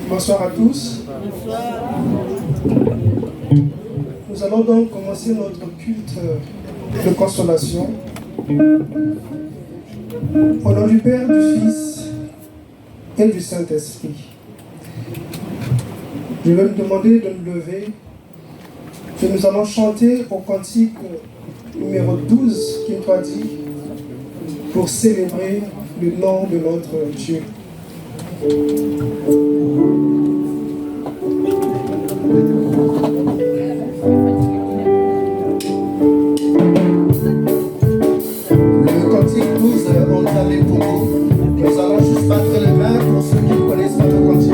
Bonsoir à tous. Nous allons donc commencer notre culte de consolation. Au nom du Père, du Fils et du Saint-Esprit. Je vais me demander de me lever et nous allons chanter au cantique numéro 12 qui doit dire pour célébrer le nom de notre Dieu. Le cantique 12, on l'avait pour vous. Nous allons juste battre les mains pour ceux qui ne connaissent pas le cantique.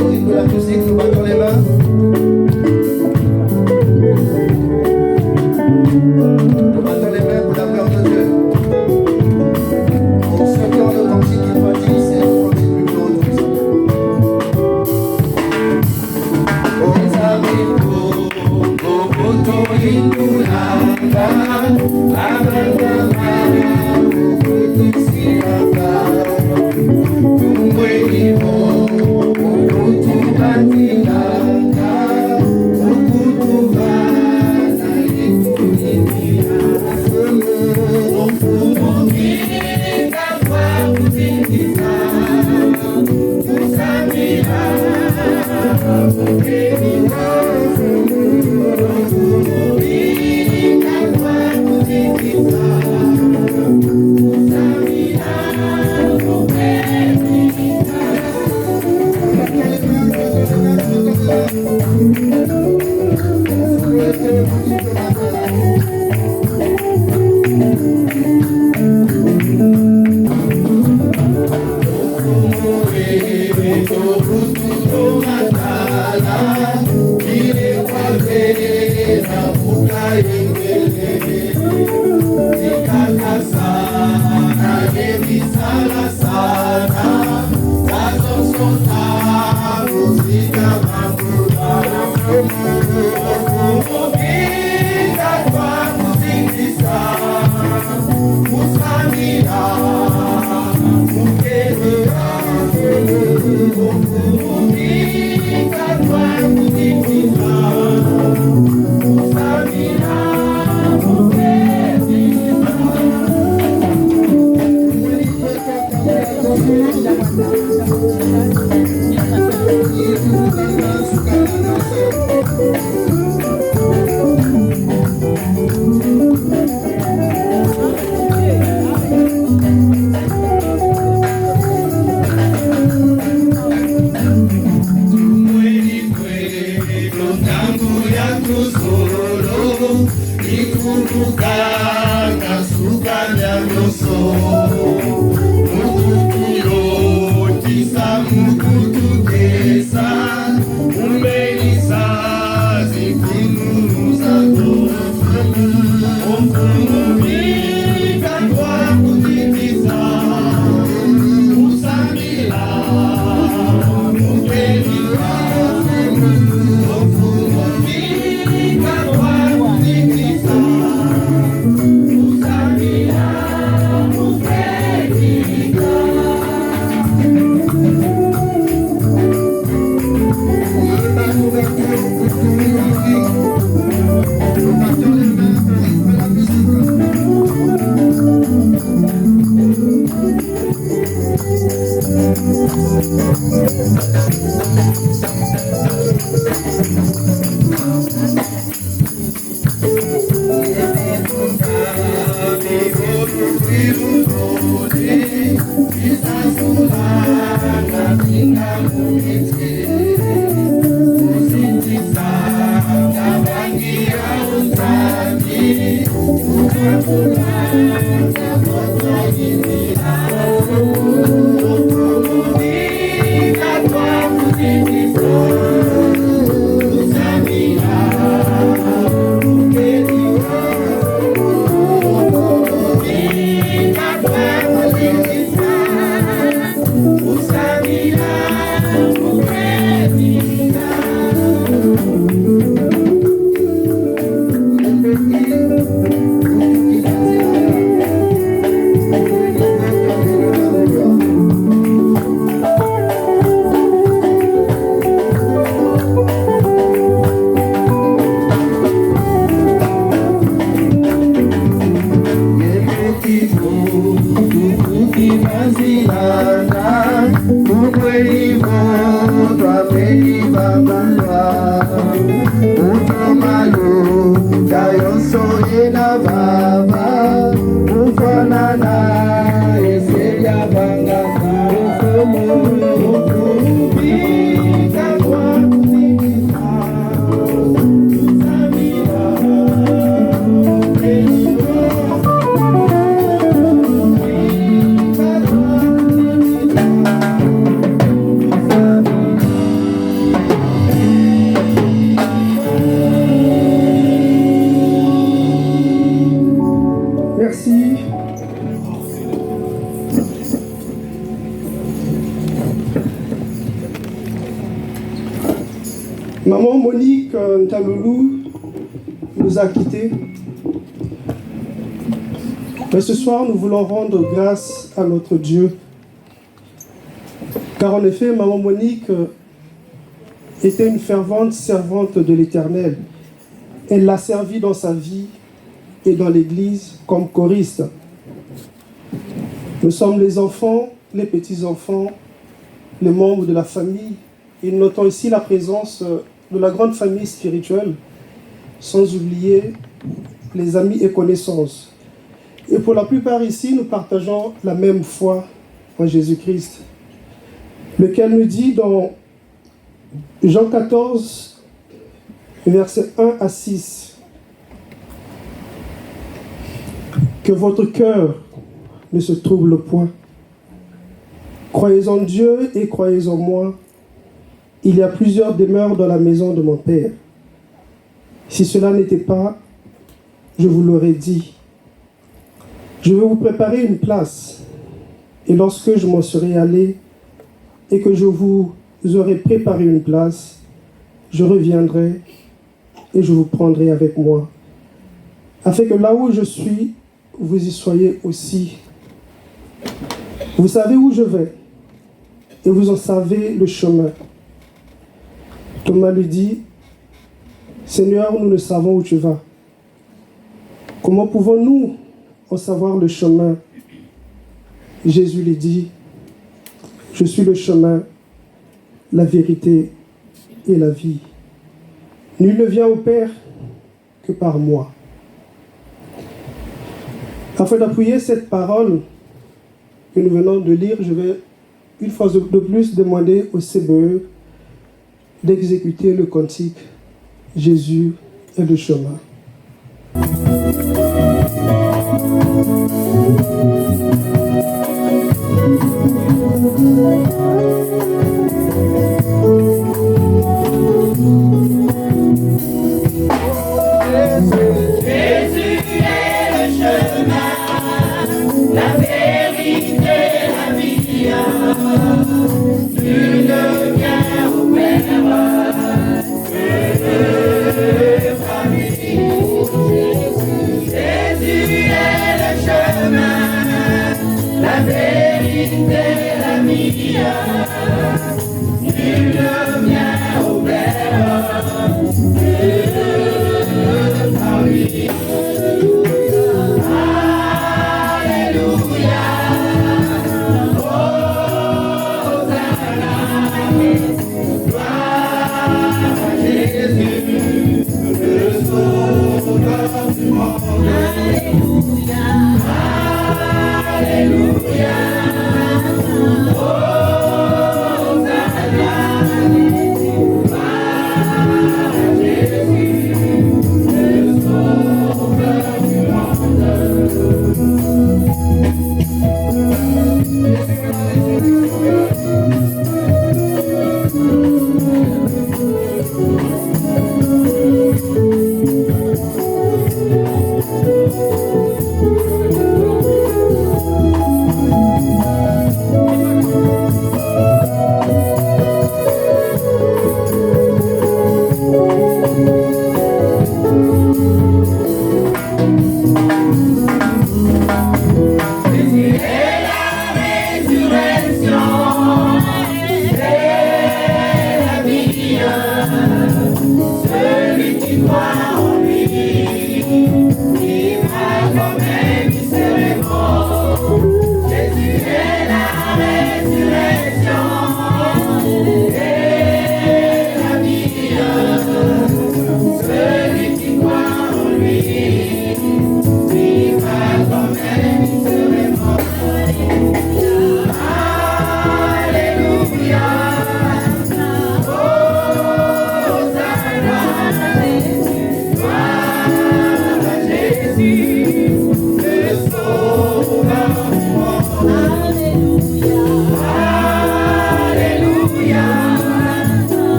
Au rythme de la musique, nous battons les mains. Nous battons les mains pour la gloire de Dieu. Pour ceux qui ont le cantique qui doit dire, c'est le cantique numéro 12. Imazinana, ukwelivo, twapeli babandwa, utomalu, dayonso ena baba, ufanana, eseya bangasa, ukomulu, ukubika kwa kutikisa, samira, Merci. Maman Monique Ntaloulou nous a quittés. Mais ce soir, nous voulons rendre grâce à notre Dieu. Car en effet, Maman Monique était une fervente servante de l'Éternel. Elle l'a servi dans sa vie et dans l'Église comme choriste. Nous sommes les enfants, les petits-enfants, les membres de la famille. Et nous notons ici la présence de la grande famille spirituelle, sans oublier les amis et connaissances. Et pour la plupart ici, nous partageons la même foi en Jésus-Christ, lequel nous dit dans Jean 14, versets 1 à 6, que votre cœur ne se trouble point. Croyez en Dieu et croyez en moi. Il y a plusieurs demeures dans la maison de mon Père. Si cela n'était pas, je vous l'aurais dit. Je vais vous préparer une place. Et lorsque je m'en serai allé et que je vous aurai préparé une place, je reviendrai et je vous prendrai avec moi, afin que là où je suis, vous y soyez aussi. Vous savez où je vais et vous en savez le chemin. Thomas lui dit, Seigneur, nous ne savons où tu vas. Comment pouvons-nous en savoir le chemin? Jésus lui dit, je suis le chemin, la vérité et la vie. Nul ne vient au Père que par moi. Afin d'appuyer cette parole que nous venons de lire, je vais une fois de plus demander au CBE d'exécuter le cantique « Jésus est le chemin ».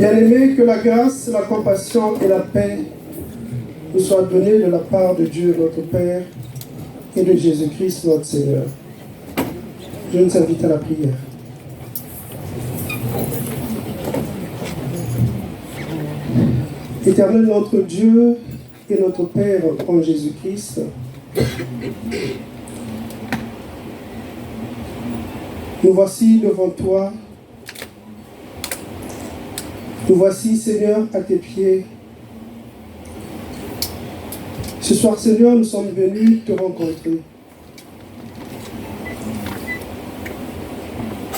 Bien-aimés, que la grâce, la compassion et la paix nous soient données de la part de Dieu notre Père et de Jésus-Christ notre Seigneur. Je nous invite à la prière. Éternel notre Dieu et notre Père en Jésus-Christ, nous voici devant toi. Nous voici, Seigneur, à tes pieds. Ce soir, Seigneur, nous sommes venus te rencontrer.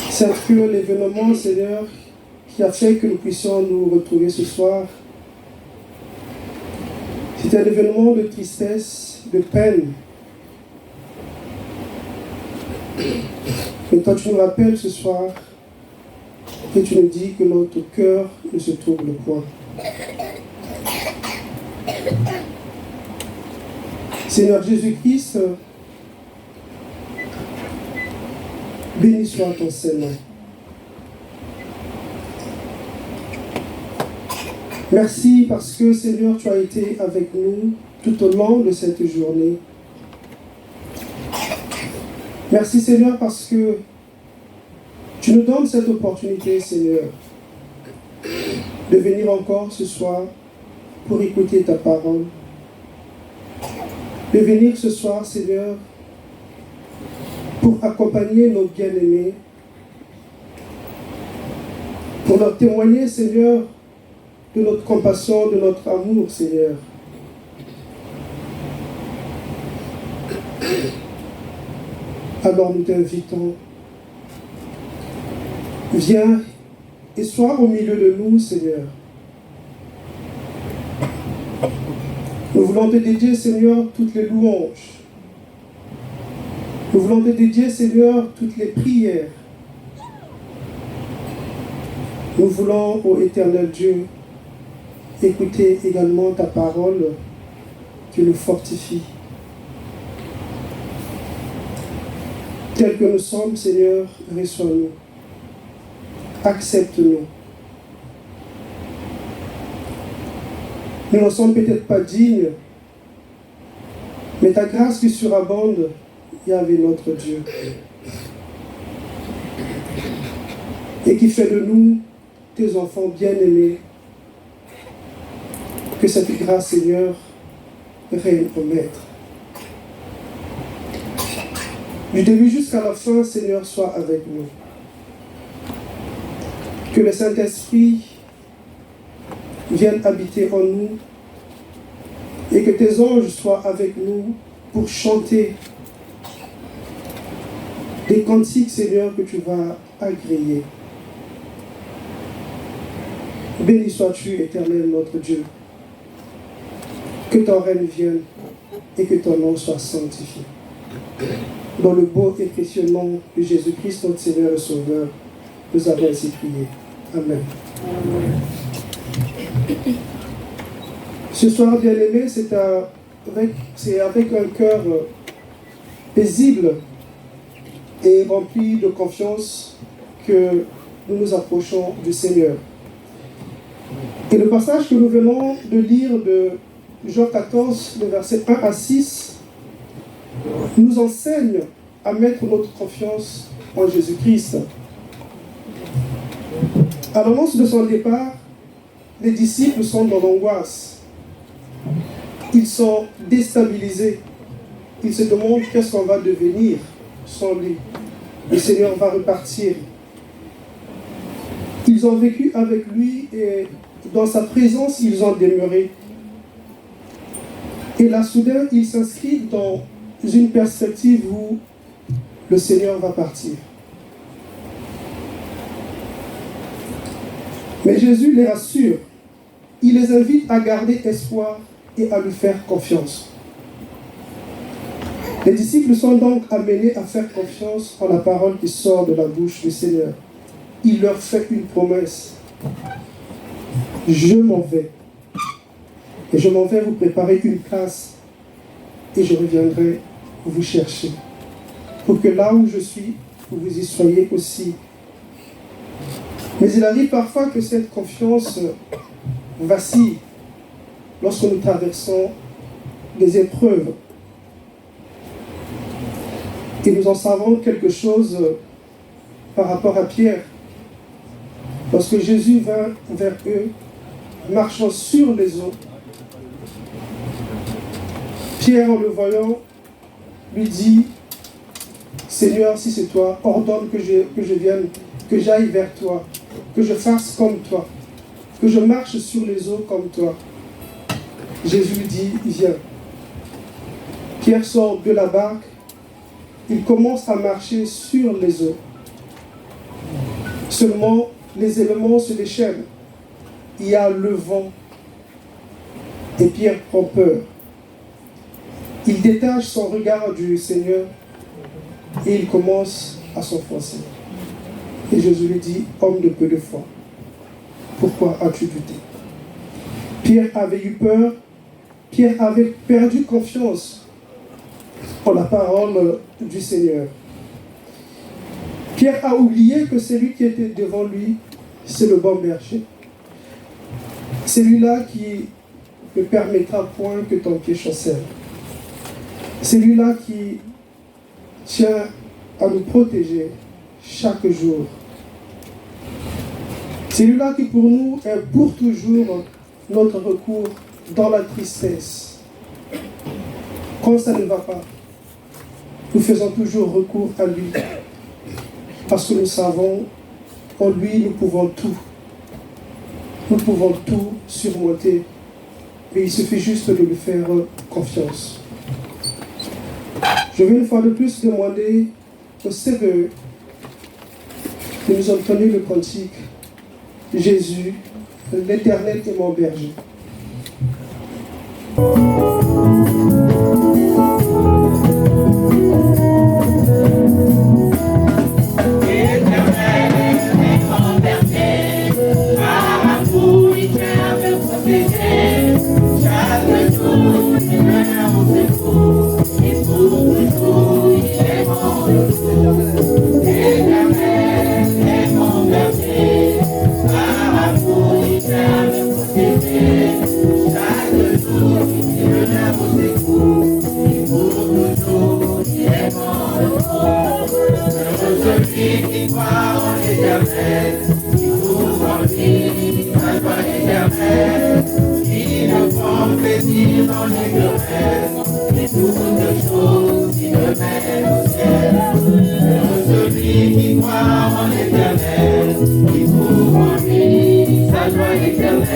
C'est que l'événement, Seigneur, qui a fait que nous puissions nous retrouver ce soir, c'est un événement de tristesse, de peine. Mais toi, tu nous rappelles ce soir et tu nous dis que notre cœur ne se trouble point. Seigneur Jésus-Christ, béni soit ton Seigneur. Merci parce que, Seigneur, tu as été avec nous tout au long de cette journée. Merci, Seigneur, parce que tu nous donnes cette opportunité, Seigneur, de venir encore ce soir pour écouter ta parole. De venir ce soir, Seigneur, pour accompagner nos bien-aimés, pour leur témoigner, Seigneur, de notre compassion, de notre amour, Seigneur. Alors nous t'invitons, viens et sois au milieu de nous, Seigneur. Nous voulons te dédier, Seigneur, toutes les louanges. Nous voulons te dédier, Seigneur, toutes les prières. Nous voulons, ô éternel Dieu, écouter également ta parole qui nous fortifie. Tel que nous sommes, Seigneur, reçois-nous. Accepte-nous. Nous n'en sommes peut-être pas dignes, mais ta grâce qui surabonde, Yahvé notre Dieu, et qui fait de nous tes enfants bien-aimés, que cette grâce, Seigneur, règne au Maître. Du début jusqu'à la fin, Seigneur, sois avec nous. Que le Saint-Esprit vienne habiter en nous et que tes anges soient avec nous pour chanter des cantiques, Seigneur, que tu vas agréer. Béni sois-tu, éternel notre Dieu. Que ton règne vienne et que ton nom soit sanctifié. Dans le beau et précieux nom de Jésus-Christ, notre Seigneur et Sauveur, nous avons ainsi prié. Amen. Ce soir, bien-aimés, c'est avec un cœur paisible et rempli de confiance que nous nous approchons du Seigneur. Et le passage que nous venons de lire de Jean 14, le verset 1 à 6, nous enseigne à mettre notre confiance en Jésus-Christ. À l'annonce de son départ, les disciples sont dans l'angoisse. Ils sont déstabilisés. Ils se demandent qu'est-ce qu'on va devenir sans lui. Le Seigneur va repartir. Ils ont vécu avec lui et dans sa présence, ils ont demeuré. Et là, soudain, ils s'inscrivent dans une perspective où le Seigneur va partir. Mais Jésus les rassure. Il les invite à garder espoir et à lui faire confiance. Les disciples sont donc amenés à faire confiance en la parole qui sort de la bouche du Seigneur. Il leur fait une promesse. Je m'en vais. Et je m'en vais vous préparer une place. Et je reviendrai vous chercher. Pour que là où je suis, vous y soyez aussi. Mais il arrive parfois que cette confiance vacille lorsque nous traversons des épreuves. Et nous en savons quelque chose par rapport à Pierre. Lorsque Jésus vint vers eux, marchant sur les eaux, Pierre, en le voyant, lui dit, « Seigneur, si c'est toi, ordonne que je vienne, que j'aille vers toi, que je fasse comme toi, que je marche sur les eaux comme toi. » Jésus lui dit, « Viens. » Pierre sort de la barque, il commence à marcher sur les eaux. Seulement, les éléments se déchaînent. Il y a le vent. Et Pierre prend peur. Il détache son regard du Seigneur et il commence à s'enfoncer. Et Jésus lui dit, « Homme de peu de foi, pourquoi as-tu douté ?» Pierre avait eu peur, Pierre avait perdu confiance en la parole du Seigneur. Pierre a oublié que celui qui était devant lui, c'est le bon berger. Celui-là qui ne permettra point que ton pied chancelle. Celui-là qui tient à nous protéger chaque jour. Celui-là qui pour nous est pour toujours notre recours dans la tristesse. Quand ça ne va pas, nous faisons toujours recours à lui. Parce que nous savons, en lui, nous pouvons tout. Nous pouvons tout surmonter. Mais il suffit juste de lui faire confiance. Je vais une fois de plus demander au CV de nous entonner le cantique « Jésus, l'Éternel est mon berger ». Éternel,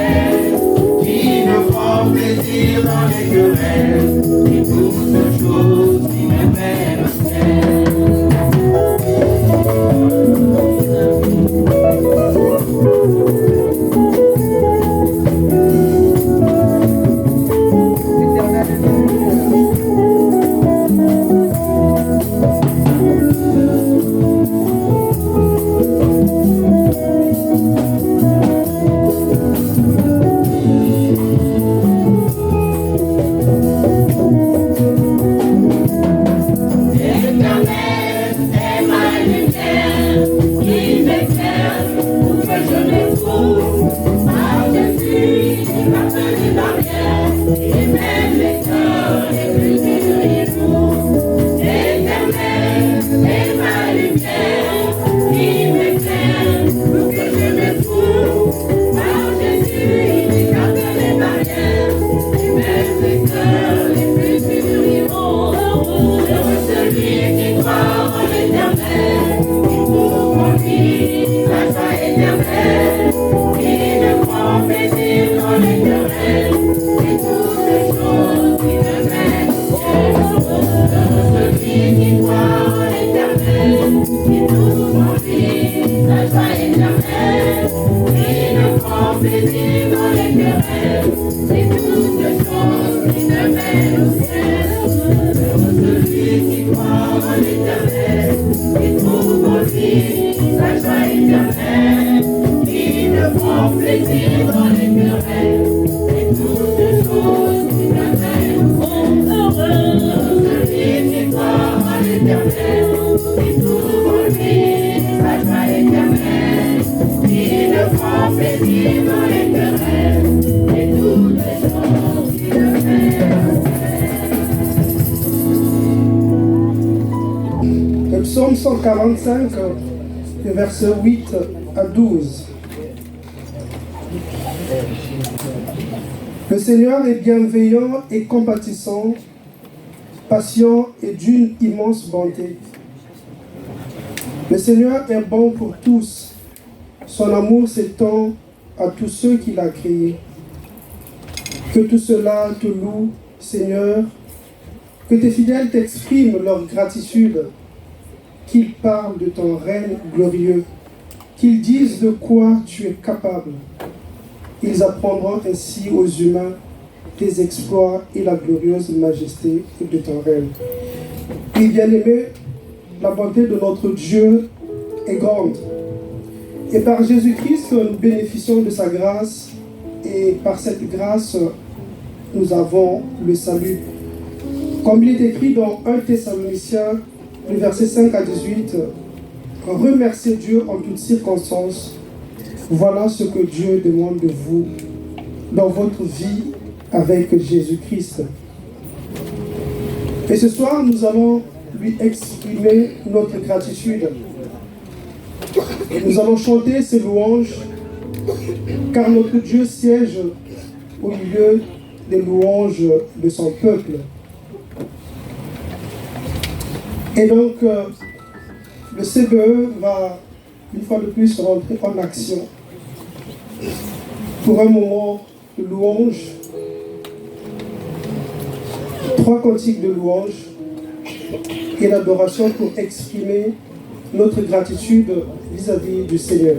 et tout pour lui, sa joie éternelle, Le psaume 145, versets 8 à 12. Le Seigneur est bienveillant et compatissant, patient et d'une immense bonté. Le Seigneur est bon pour tous. Son amour s'étend à tous ceux qu'il a créés. Que tout cela te loue, Seigneur. Que tes fidèles t'expriment leur gratitude. Qu'ils parlent de ton règne glorieux. Qu'ils disent de quoi tu es capable. Ils apprendront ainsi aux humains tes exploits et la glorieuse majesté de ton règne. Et bien-aimé, la bonté de notre Dieu est grande. Et par Jésus-Christ, nous bénéficions de sa grâce. Et par cette grâce, nous avons le salut. Comme il est écrit dans 1 Thessaloniciens, le verset 5 à 18, remerciez Dieu en toutes circonstances. Voilà ce que Dieu demande de vous dans votre vie avec Jésus-Christ. Et ce soir, nous allons lui exprimer notre gratitude. Nous allons chanter ses louanges, car notre Dieu siège au milieu des louanges de son peuple. Et donc, le CBE va une fois de plus rentrer en action pour un moment de louange, 3 cantiques de louange et l'adoration pour exprimer notre gratitude vis-à-vis du Seigneur.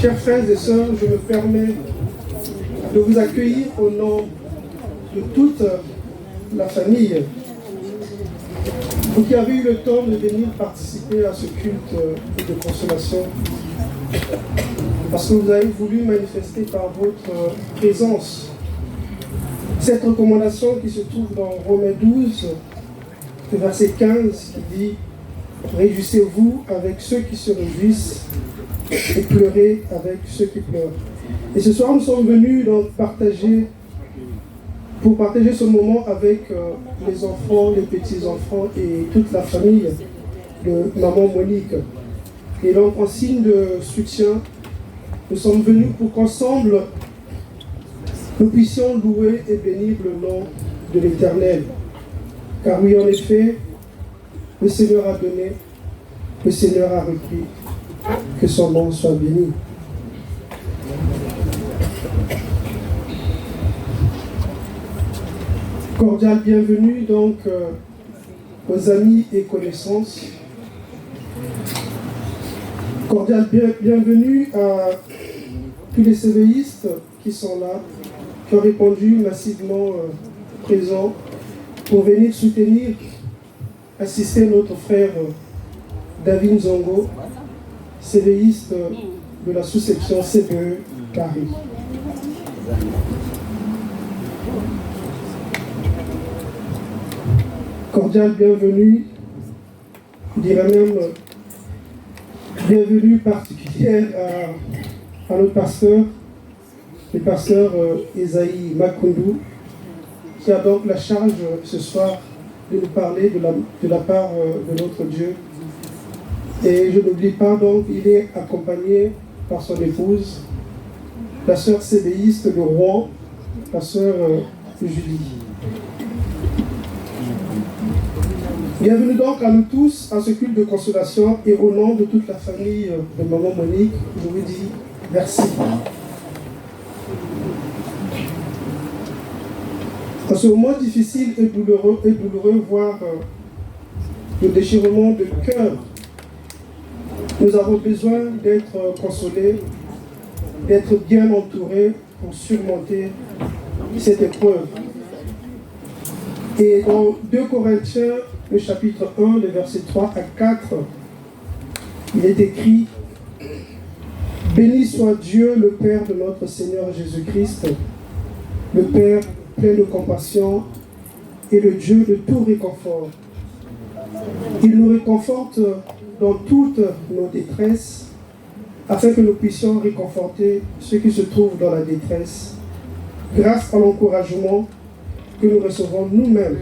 Chers frères et sœurs, je me permets de vous accueillir au nom de toute la famille. Vous qui avez eu le temps de venir participer à ce culte de consolation, parce que vous avez voulu manifester par votre présence cette recommandation qui se trouve dans Romains 12, verset 15, qui dit « Réjouissez-vous avec ceux qui se réjouissent et pleurez avec ceux qui pleurent. » Et ce soir, nous sommes venus donc pour partager ce moment avec les enfants, les petits-enfants et toute la famille de maman Monique. Et donc, en signe de soutien, nous sommes venus pour qu'ensemble, nous puissions louer et bénir le nom de l'Éternel. Car oui, en effet, le Seigneur a donné, le Seigneur a repris, que son nom soit béni. Cordial bienvenue donc aux amis et connaissances. Cordial bienvenue à tous les sévéistes qui sont là, qui ont répondu massivement présents pour venir soutenir, assister notre frère David Zongo, sévéiste de la sous-section CBE Paris. Cordial bienvenue, je dirais même bienvenue particulière à notre pasteur, le pasteur Esaïe Makundu, qui a donc la charge ce soir de nous parler de la part de notre Dieu. Et je n'oublie pas donc, il est accompagné par son épouse, la sœur cébéiste de Rouen, la sœur Julie. Bienvenue donc à nous tous à ce culte de consolation et au nom de toute la famille de maman Monique, je vous dis merci. En ce moment difficile et douloureux, voire le déchirement de cœur, nous avons besoin d'être consolés, d'être bien entourés pour surmonter cette épreuve. Et dans 2 Corinthiens, le chapitre 1, les versets 3 à 4, il est écrit « Béni soit Dieu, le Père de notre Seigneur Jésus-Christ, le Père plein de compassion et le Dieu de tout réconfort. Il nous réconforte dans toutes nos détresses, afin que nous puissions réconforter ceux qui se trouvent dans la détresse, grâce à l'encouragement que nous recevons nous-mêmes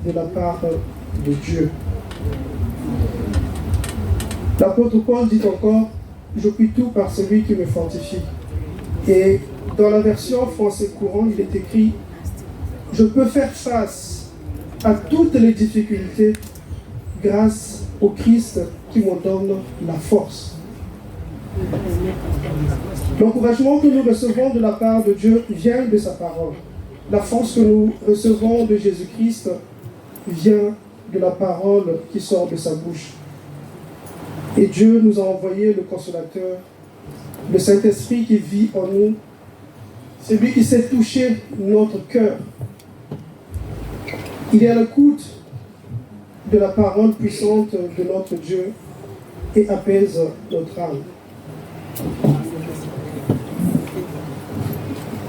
de la part de Dieu. » L'apôtre Paul dit encore « Je puis tout par celui qui me fortifie ». Et dans la version français courant, il est écrit « Je peux faire face à toutes les difficultés grâce au Christ qui me donne la force. » L'encouragement que nous recevons de la part de Dieu vient de sa parole. La force que nous recevons de Jésus-Christ vient de la parole qui sort de sa bouche. Et Dieu nous a envoyé le Consolateur, le Saint-Esprit qui vit en nous, celui qui sait toucher notre cœur. Il est à l'écoute de la parole puissante de notre Dieu et apaise notre âme.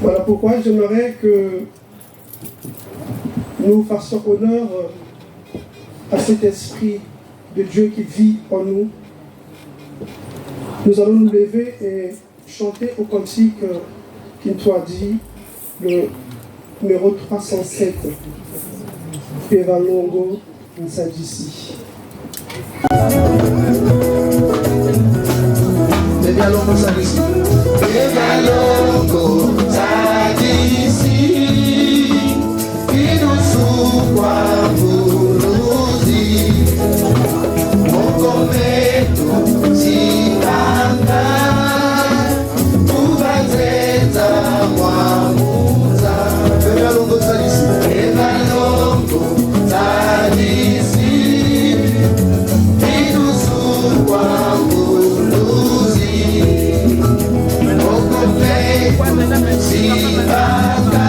Voilà pourquoi j'aimerais que nous fassions honneur à cet esprit de Dieu qui vit en nous. Nous allons nous lever et chanter au cantique Kintwadi, le numéro 307, Pevalongo Nsadisi. Pevalongo Nsadisi. Pevalongo Nsadisi. Inusukwa Buruzi. Mokometo Siranga. Ubateta Mwamuza. Pevalongo Nsadisi. Pevalongo Nsadisi. Inusukwa Buruzi. Mokometo Siranga.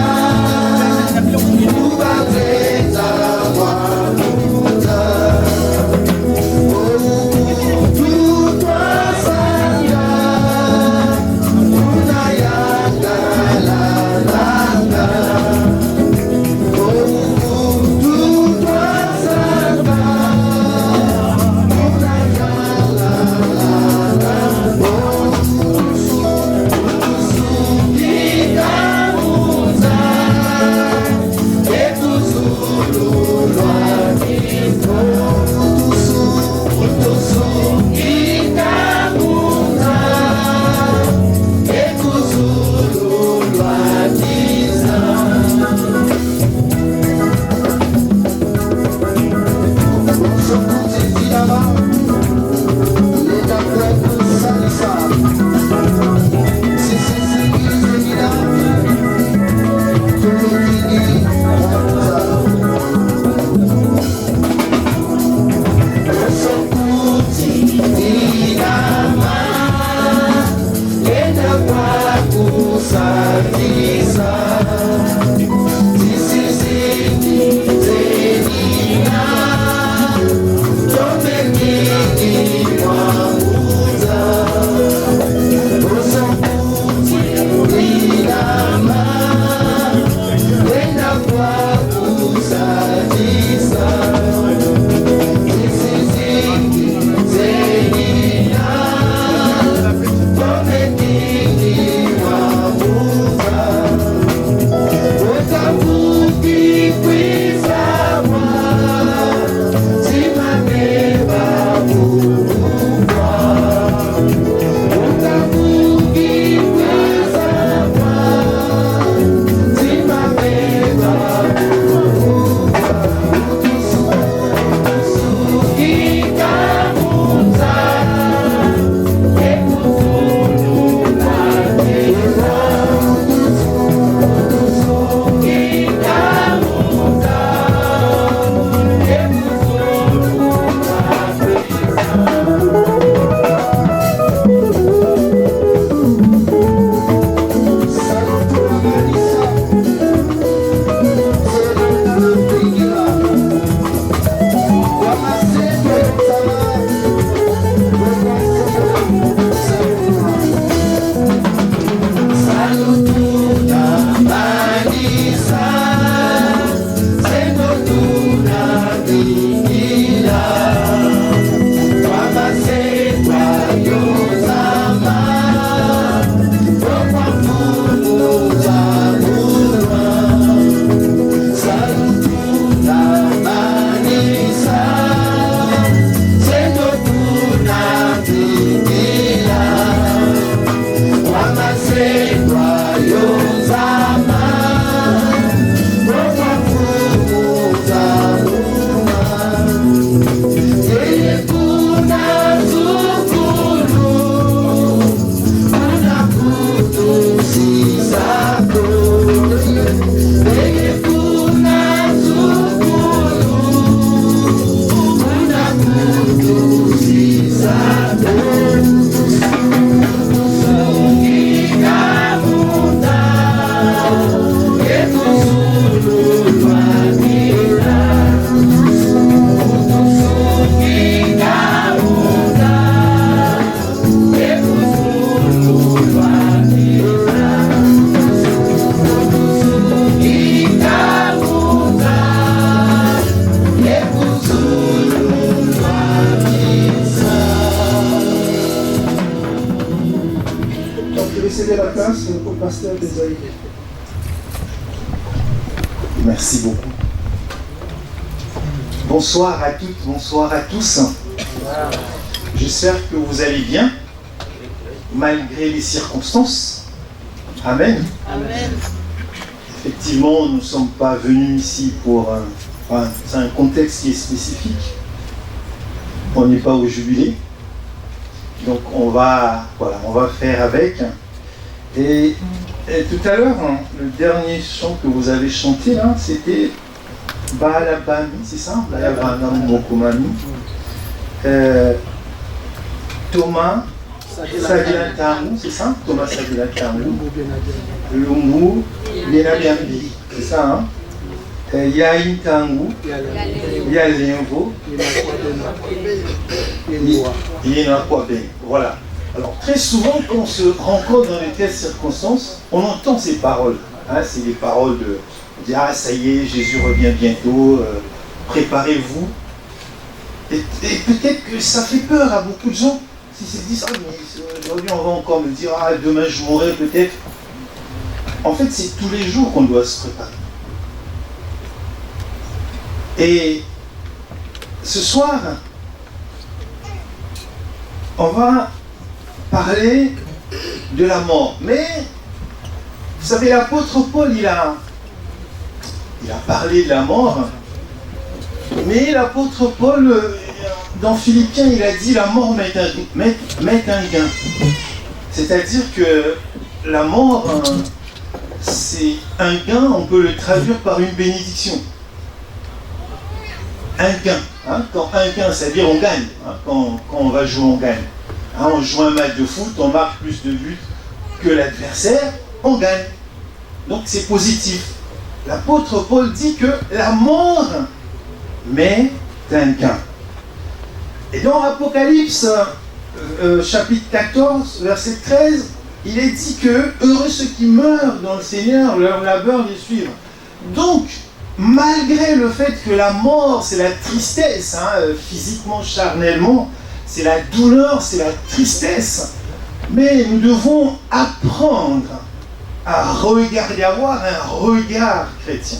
Merci beaucoup. Bonsoir à toutes, bonsoir à tous. J'espère que vous allez bien, malgré les circonstances. Amen. Amen. Effectivement, nous ne sommes pas venus ici pour c'est un contexte qui est spécifique. On n'est pas au jubilé. Donc on va faire avec. Et tout à l'heure, le dernier chant que vous avez chanté là, c'était Baalabami, c'est ça? Baalabami Mokomami. Thomas Sagilantamu, c'est ça? Thomas Sagilantamu. Lumbu Benabiambi, c'est ça, hein? Yain Tangu, Yalenvo, Yenakwabe. Voilà. Alors, très souvent, quand on se rencontre dans de telles circonstances, on entend ces paroles. Hein, c'est des paroles de dire, ah, ça y est, Jésus revient bientôt, préparez-vous. Et peut-être que ça fait peur à beaucoup de gens. Si c'est dit ça, mais aujourd'hui, on va encore me dire, ah, demain, je mourrai peut-être. En fait, c'est tous les jours qu'on doit se préparer. Et ce soir, on va parler de la mort. Mais, vous savez, l'apôtre Paul, il a parlé de la mort. Mais l'apôtre Paul, dans Philippiens, il a dit la mort met un gain. C'est-à-dire que la mort, c'est un gain, on peut le traduire par une bénédiction. Un gain. Hein, quand un gain, c'est-à-dire on gagne. Hein, quand on va jouer, on gagne. Hein, on joue un match de foot, on marque plus de buts que l'adversaire, on gagne. Donc c'est positif. L'apôtre Paul dit que la mort met un gain. Et dans Apocalypse, chapitre 14, verset 13, il est dit que heureux ceux qui meurent dans le Seigneur, leur labeur les suivre. Donc, malgré le fait que la mort, c'est la tristesse, hein, physiquement, charnellement, c'est la douleur, c'est la tristesse, mais nous devons apprendre à regarder, avoir un regard chrétien,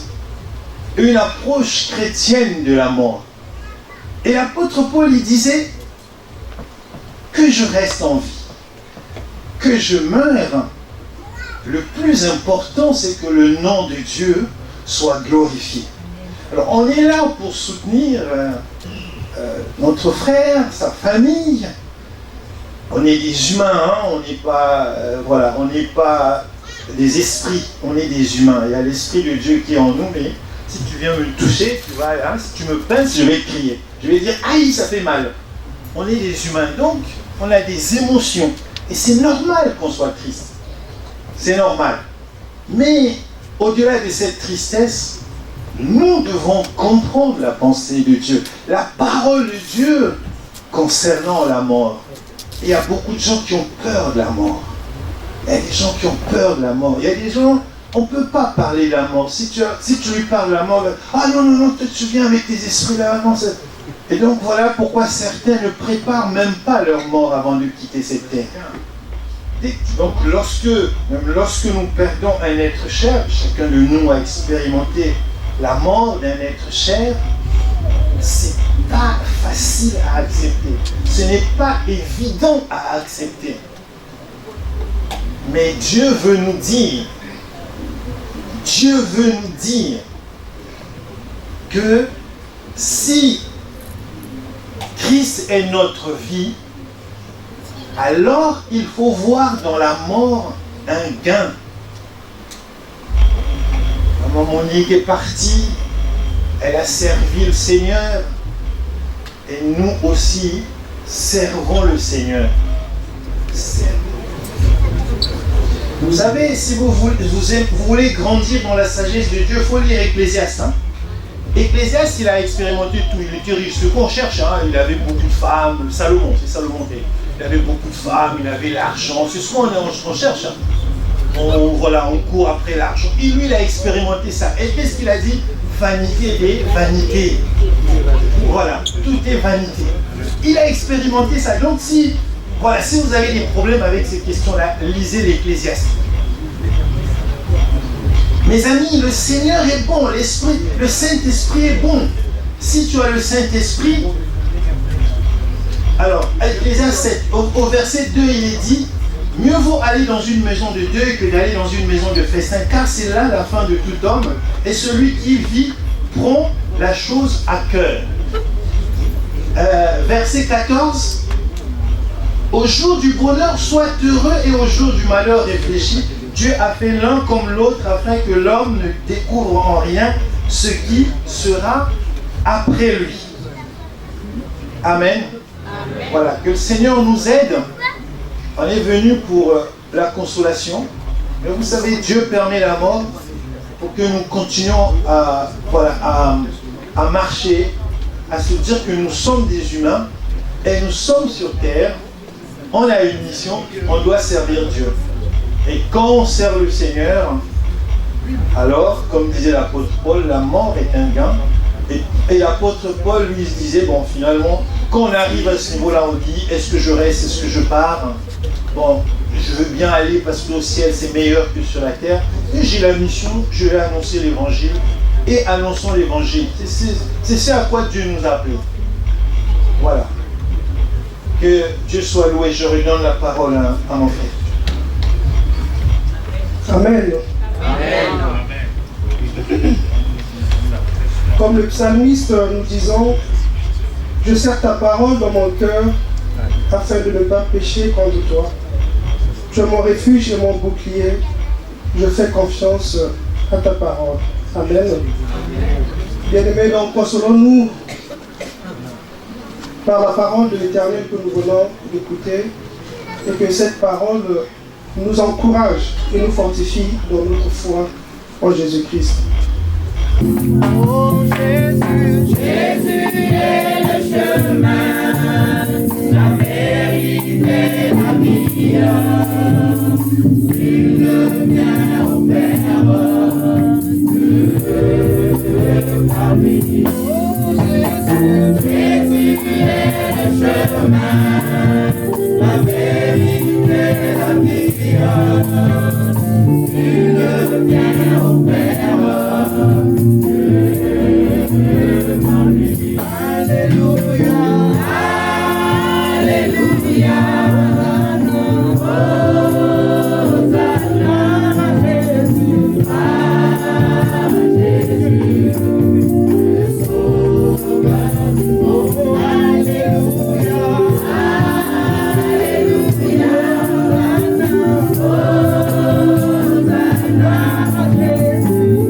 une approche chrétienne de la mort. Et l'apôtre Paul, il disait que je reste en vie, que je meure, le plus important, c'est que le nom de Dieu soit glorifié. Alors, on est là pour soutenir notre frère, sa famille. On est des humains, hein, on n'est pas, on n'est pas des esprits, on est des humains. Il y a l'esprit de Dieu qui est en nous, mais si tu viens me toucher, tu vas, hein, si tu me pinces, je vais crier. Je vais dire, aïe, ça fait mal. On est des humains, donc on a des émotions. Et c'est normal qu'on soit triste. C'est normal. Mais au-delà de cette tristesse, nous devons comprendre la pensée de Dieu, la parole de Dieu concernant la mort. Il y a beaucoup de gens qui ont peur de la mort. Il y a des gens qui ont peur de la mort. Il y a des gens, on ne peut pas parler de la mort. Si tu lui parles de la mort, ah non, non, non, tu viens avec tes esprits là. Non, et donc voilà pourquoi certains ne préparent même pas leur mort avant de quitter cette terre. Donc lorsque nous perdons un être cher, chacun de nous a expérimenté la mort d'un être cher, c'est pas facile à accepter. Ce n'est pas évident à accepter. Mais Dieu veut nous dire que si Christ est notre vie, alors il faut voir dans la mort un gain. Maman Monique est partie, elle a servi le Seigneur, et nous aussi servons le Seigneur. Vous savez, si vous voulez grandir dans la sagesse de Dieu, il faut lire Ecclésiaste. Hein? Ecclésiaste, il a expérimenté tout, il était riche. Ce qu'on cherche, hein, il avait beaucoup de femmes, Salomon, c'est Salomon. Il avait beaucoup de femmes, il avait l'argent, c'est ce qu'on cherche. Hein. On court après l'argent. Et lui, il a expérimenté ça. Et qu'est-ce qu'il a dit? Vanité et vanité. Voilà, tout est vanité. Il a expérimenté ça. Donc si vous avez des problèmes avec ces questions-là, lisez l'Ecclésiaste. Mes amis, le Seigneur est bon, le Saint-Esprit est bon. Si tu as le Saint-Esprit, alors, Ecclésiaste 7, au verset 2, il est dit, mieux vaut aller dans une maison de deuil que d'aller dans une maison de festin, car c'est là la fin de tout homme, et celui qui vit prend la chose à cœur. Verset 14, au jour du bonheur, sois heureux, et au jour du malheur, réfléchis. Dieu a fait l'un comme l'autre, afin que l'homme ne découvre en rien ce qui sera après lui. Amen. Voilà, que le Seigneur nous aide. On est venu pour la consolation. Mais vous savez, Dieu permet la mort pour que nous continuions à marcher, à se dire que nous sommes des humains et nous sommes sur terre. On a une mission, on doit servir Dieu. Et quand on sert le Seigneur, alors, comme disait l'apôtre Paul, la mort est un gain. Et l'apôtre Paul, lui, se disait, bon, finalement, quand on arrive à ce niveau-là, on dit, est-ce que je reste, est-ce que je pars? Bon, je veux bien aller parce qu'au ciel, c'est meilleur que sur la terre. Et j'ai la mission, je vais annoncer l'évangile. et annonçons l'évangile. C'est ce à quoi Dieu nous a appelés. Voilà. Que Dieu soit loué. Je redonne la parole à mon frère. Amen. Comme le psalmiste, nous disons, je serre ta parole dans mon cœur afin de ne pas pécher contre toi. Tu es mon refuge et mon bouclier. Je fais confiance à ta parole. Amen. Bien-aimés, donc consolons-nous par la parole de l'Éternel que nous venons d'écouter et que cette parole nous encourage et nous fortifie dans notre foi en Jésus-Christ. Oh Jésus, Jésus est le chemin, la vérité, la vie. Il ne vient au Père que par lui. Oh Jésus, Jésus est le chemin, la vérité, la vie. Il ne vient au Père. Alléluia, Alléluia, Hosanna à Jésus, à Jésus, le Sauveur. Oh, Alléluia, Alléluia, Hosanna à Jésus,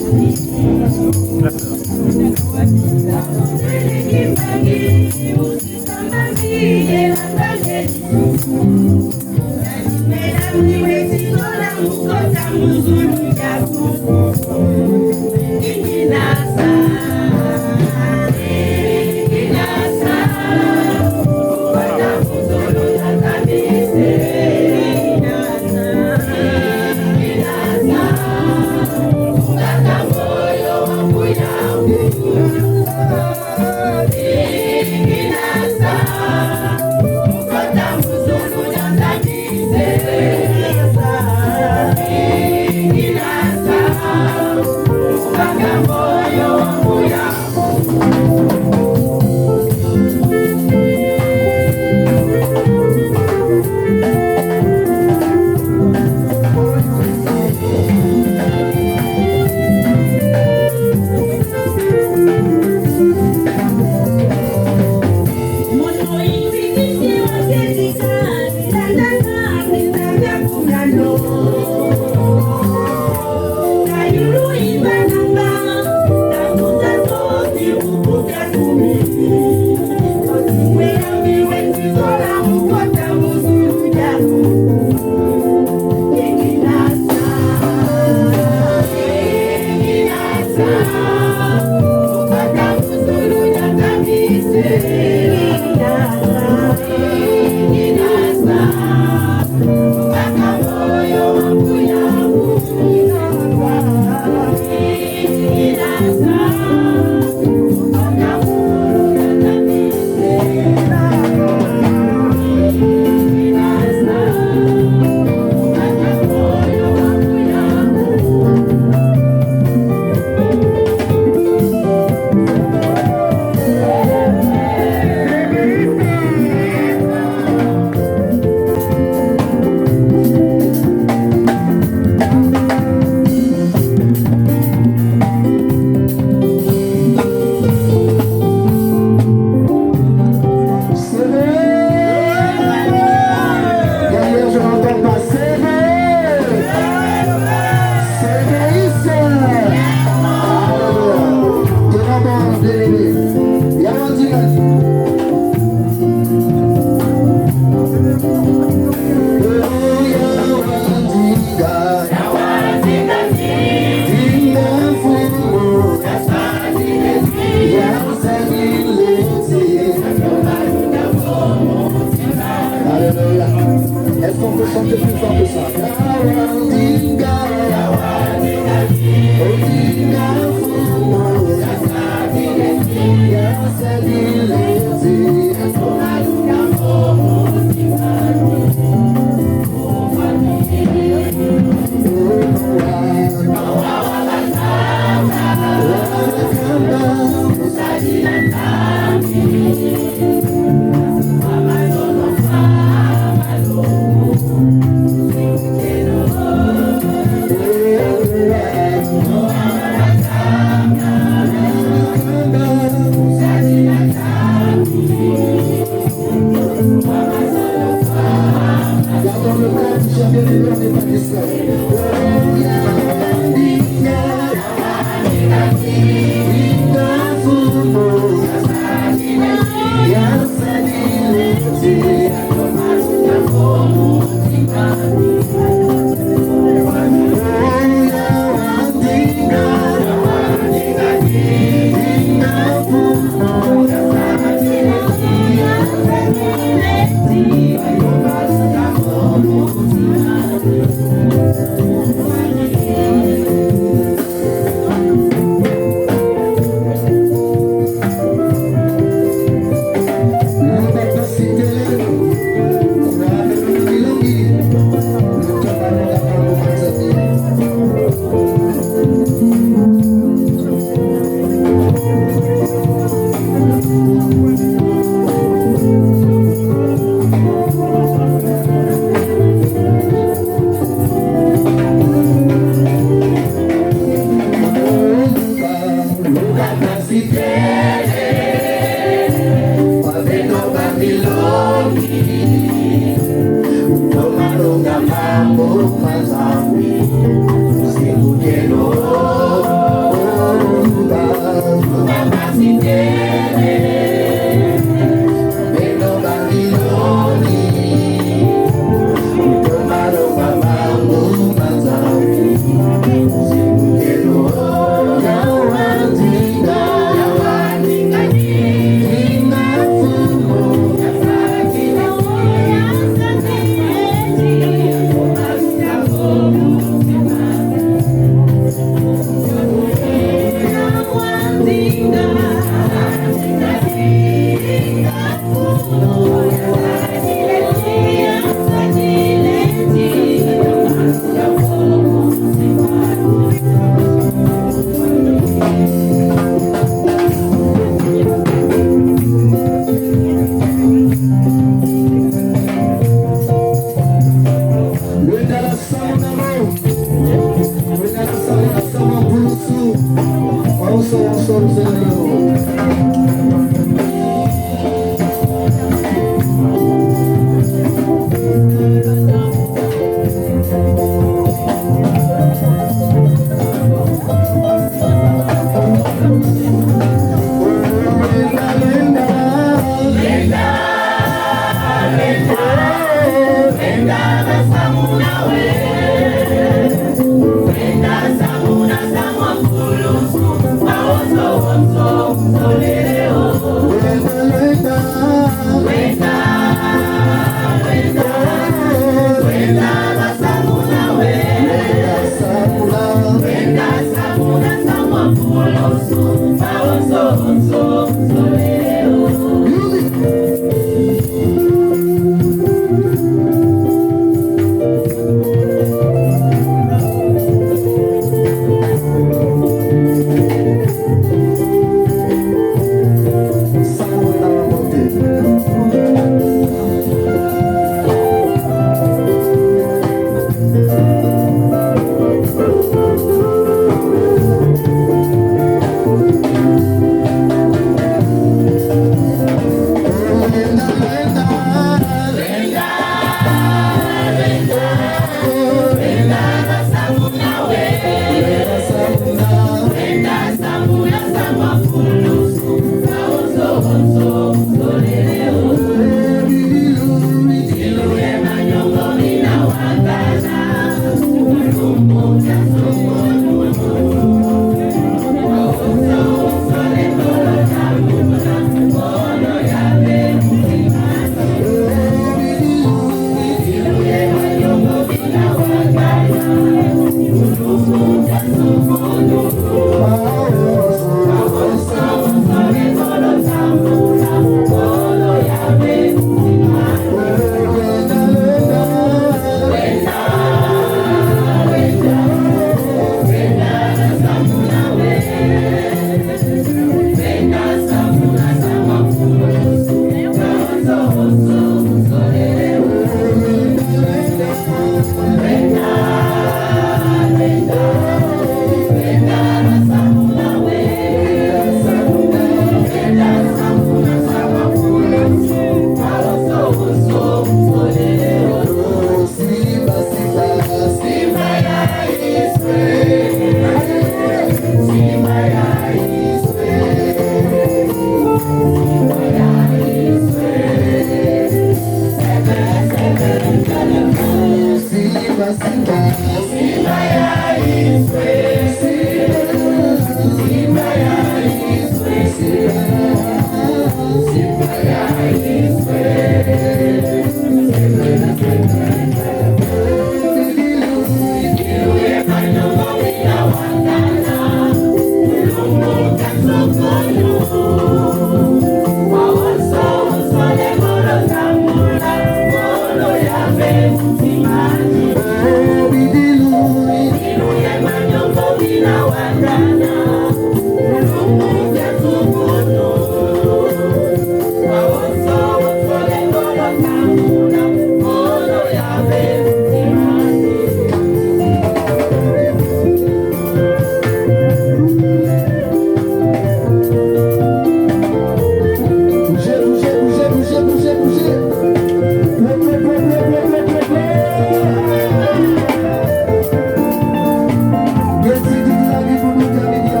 Yes, it is.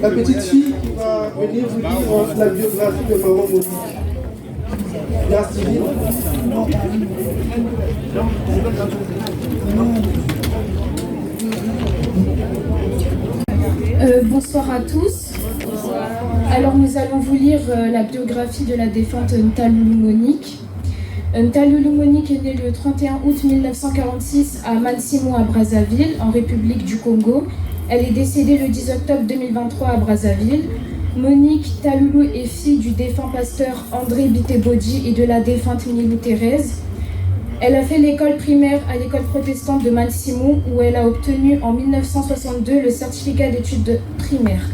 la petite fille qui va venir vous lire la biographie de maman Monique. Grâce divine. Bonsoir à tous. Alors nous allons vous lire la biographie de la défunte Ntaloulou Monique. Ntaloulou Monique est née le 31 août 1946 à Mansimo à Brazzaville, en République du Congo. Elle est décédée le 10 octobre 2023 à Brazzaville. Monique Ntaloulou est fille du défunt pasteur André Bitebodji et de la défunte Minilou Thérèse. Elle a fait l'école primaire à l'école protestante de Mansimo où elle a obtenu en 1962 le certificat d'études primaires.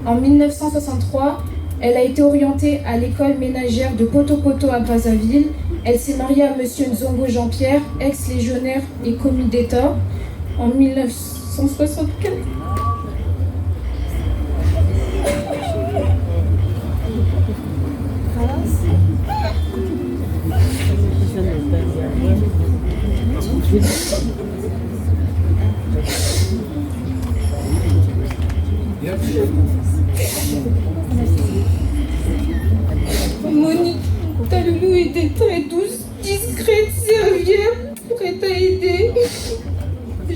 En 1963, elle a été orientée à l'école ménagère de Poto-Poto à Brazzaville. Elle s'est mariée à Monsieur Nzongo Jean-Pierre, ex-légionnaire et commis d'État, en 1964. Monique Ntaloulou était très douce, discrète, serviable, prête à aider,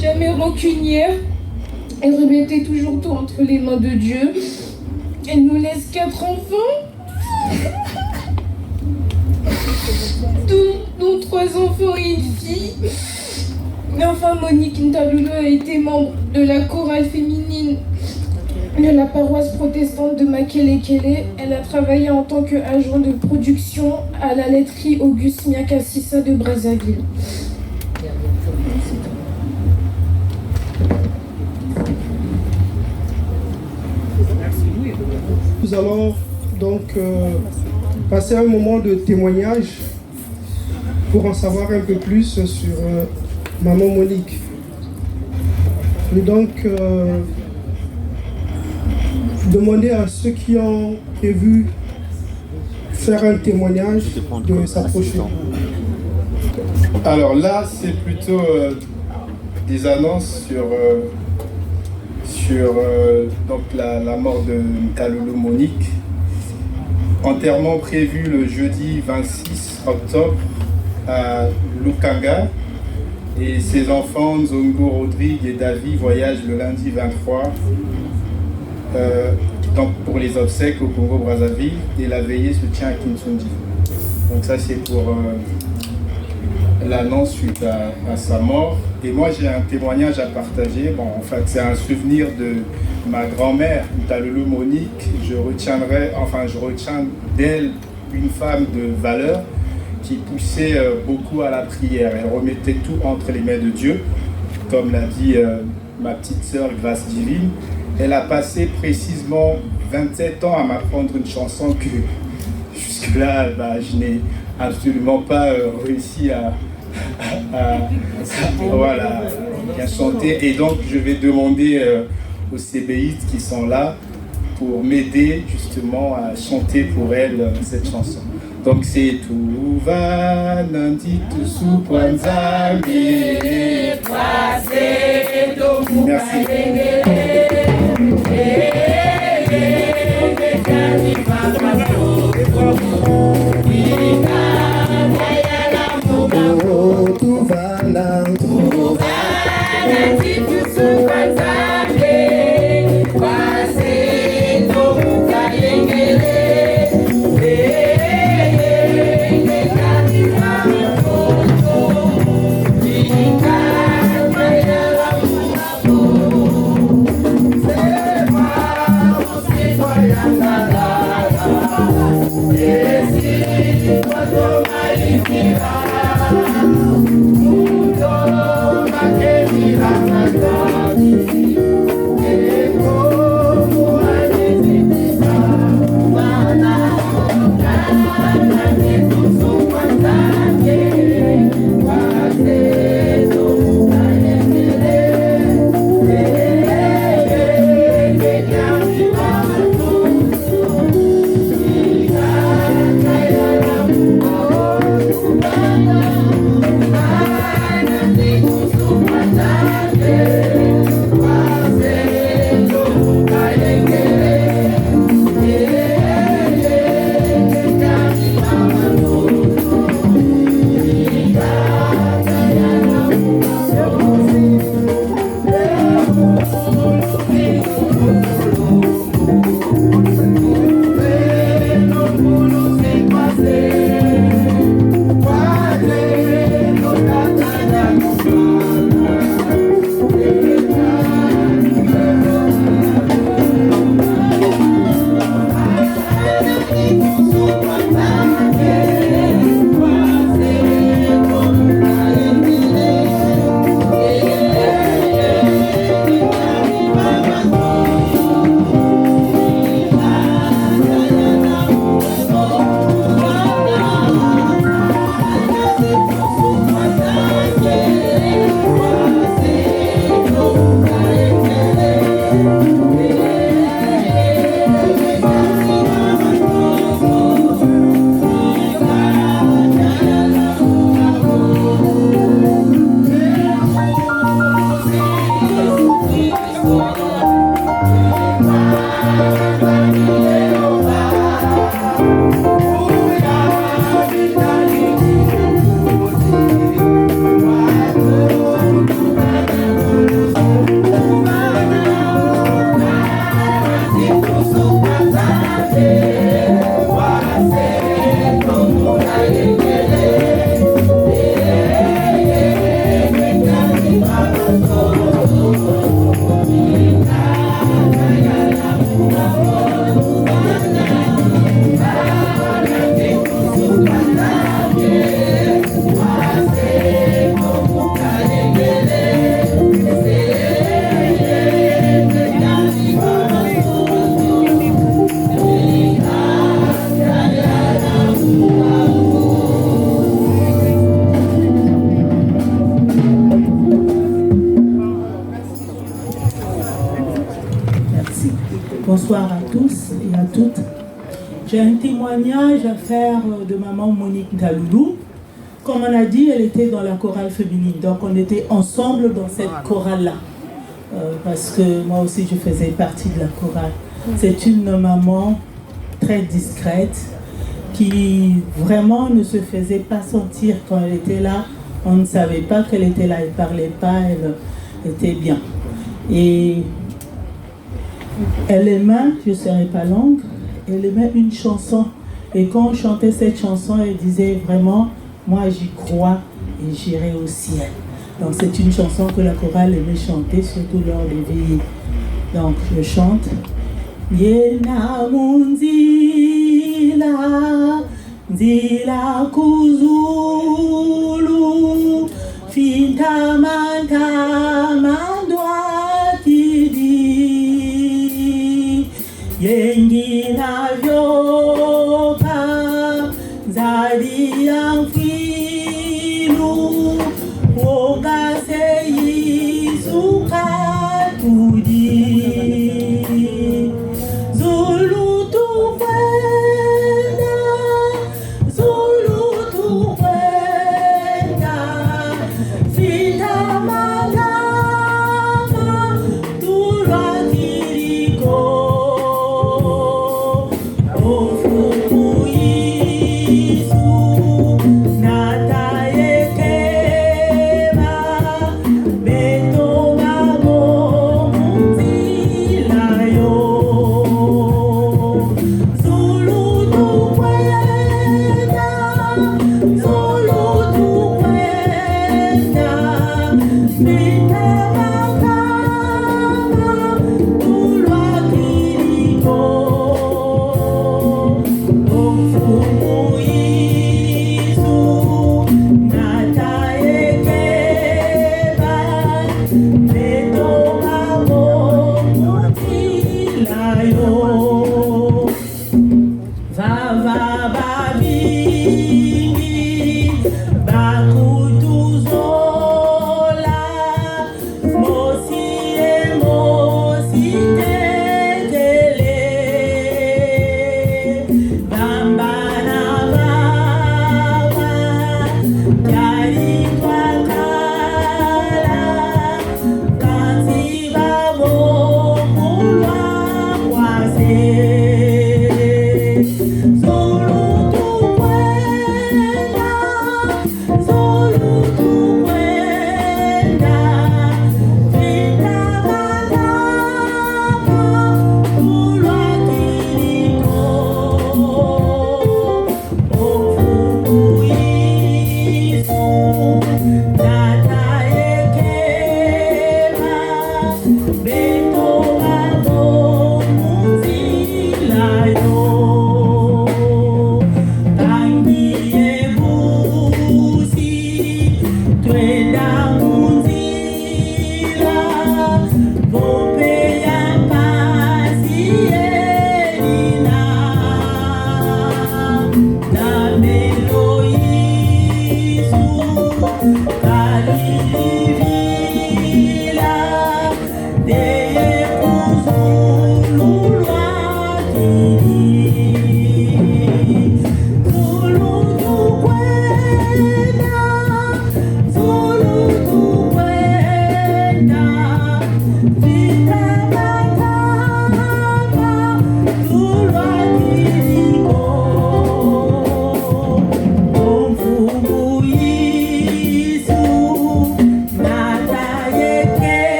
jamais rancunière. Elle remettait toujours tout entre les mains de Dieu. Elle nous laisse 4 enfants, dont 3 enfants et une fille. Mais enfin, Monique Ntaloulou a été membre de la chorale féminine de la paroisse protestante de Makelekele. Elle a travaillé en tant qu'agent de production à la laiterie Auguste Miakassissa de Brazzaville. Nous allons donc passer un moment de témoignage pour en savoir un peu plus sur maman Monique. Et donc demander à ceux qui ont prévu faire un témoignage de s'approcher. Alors là, c'est plutôt des annonces sur donc la mort de Ntaloulou Monique. Enterrement prévu le jeudi 26 octobre à Lukanga. Et ses enfants, Nzongo Rodrigue et David, voyagent le lundi 23 donc pour les obsèques au Congo-Brazzaville, et la veillée se tient à Kinsundi. Donc ça c'est pour l'annonce suite à sa mort. Et moi j'ai un témoignage à partager. Bon, en fait c'est un souvenir de ma grand-mère, Ntaloulou Monique. Je retiens d'elle une femme de valeur qui poussait beaucoup à la prière. Elle remettait tout entre les mains de Dieu, comme l'a dit ma petite sœur Grâce Divine. Elle a passé précisément 27 ans à m'apprendre une chanson que jusque-là, je n'ai absolument pas réussi à bien chanter. Et donc, je vais demander aux CBistes qui sont là pour m'aider justement à chanter pour elle cette chanson. Donc, c'est tout va lundi tout sous Nzambi. Merci. Bonsoir à tous et à toutes. J'ai un témoignage à faire de maman Monique Taloulou. Comme on a dit, elle était dans la chorale féminine. Donc on était ensemble dans cette chorale-là. Parce que moi aussi je faisais partie de la chorale. C'est une maman très discrète qui vraiment ne se faisait pas sentir quand elle était là. On ne savait pas qu'elle était là, elle ne parlait pas, elle était bien. Et elle aimait, je ne serai pas longue, elle aimait une chanson. Et quand on chantait cette chanson, elle disait vraiment, moi j'y crois et j'irai au ciel. Donc c'est une chanson que la chorale aimait chanter, surtout lors des veillées. Donc je chante. Yena munzila, nzila kuzulu, fintamanta mandwatidi, yengina vyoka, zadi amfilu, wogase yisuka tudi. Zulu tu kwenda, Fita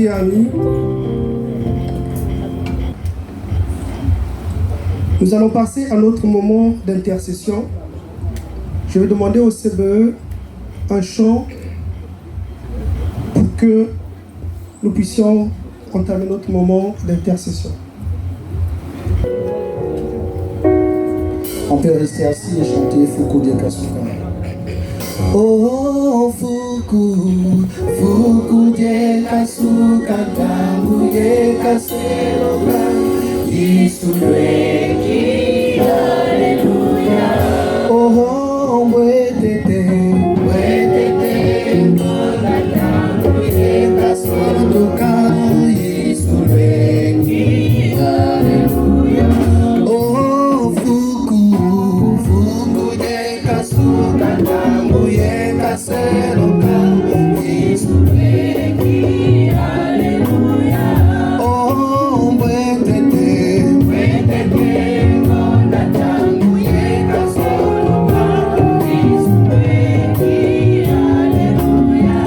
et amis, nous allons passer à notre moment d'intercession. Je vais demander au CBE un chant pour que nous puissions entamer notre moment d'intercession. On peut rester assis et chanter Fuku de Kasuka. Oh, Fuku, Fuku de Kasuka, Tambu de Kaseloka, Isulweki, Alleluia. Oh, Mwetete, Mwetete, Tambu de Kaseloka, Isulweki, Alleluia. Oh, Fuku, Fuku de Kasuka, Tambu de Kaseloka, Isulweki, Alleluia. Oh, Mwetete, Mwetete, Konda Tambu de Kaseloka, Isulweki, Alleluia.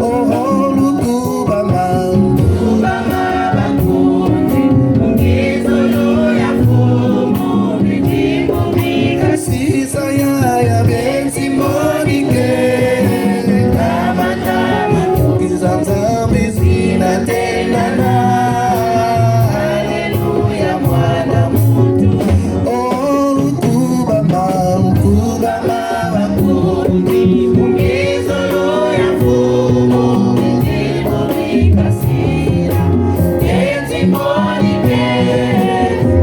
Oh, Lukubama, Lukubama bakundi, Ngizolo ya fumo, Bijibu bika sisa ya benzi monike, Tama tama, Kizanza bizina tenana, Haleluya mwana mutu. Oh, Lukubama, Lukubama bakundi, Ngizolo ya fumo, Bijibu bika sisa, benzi monike,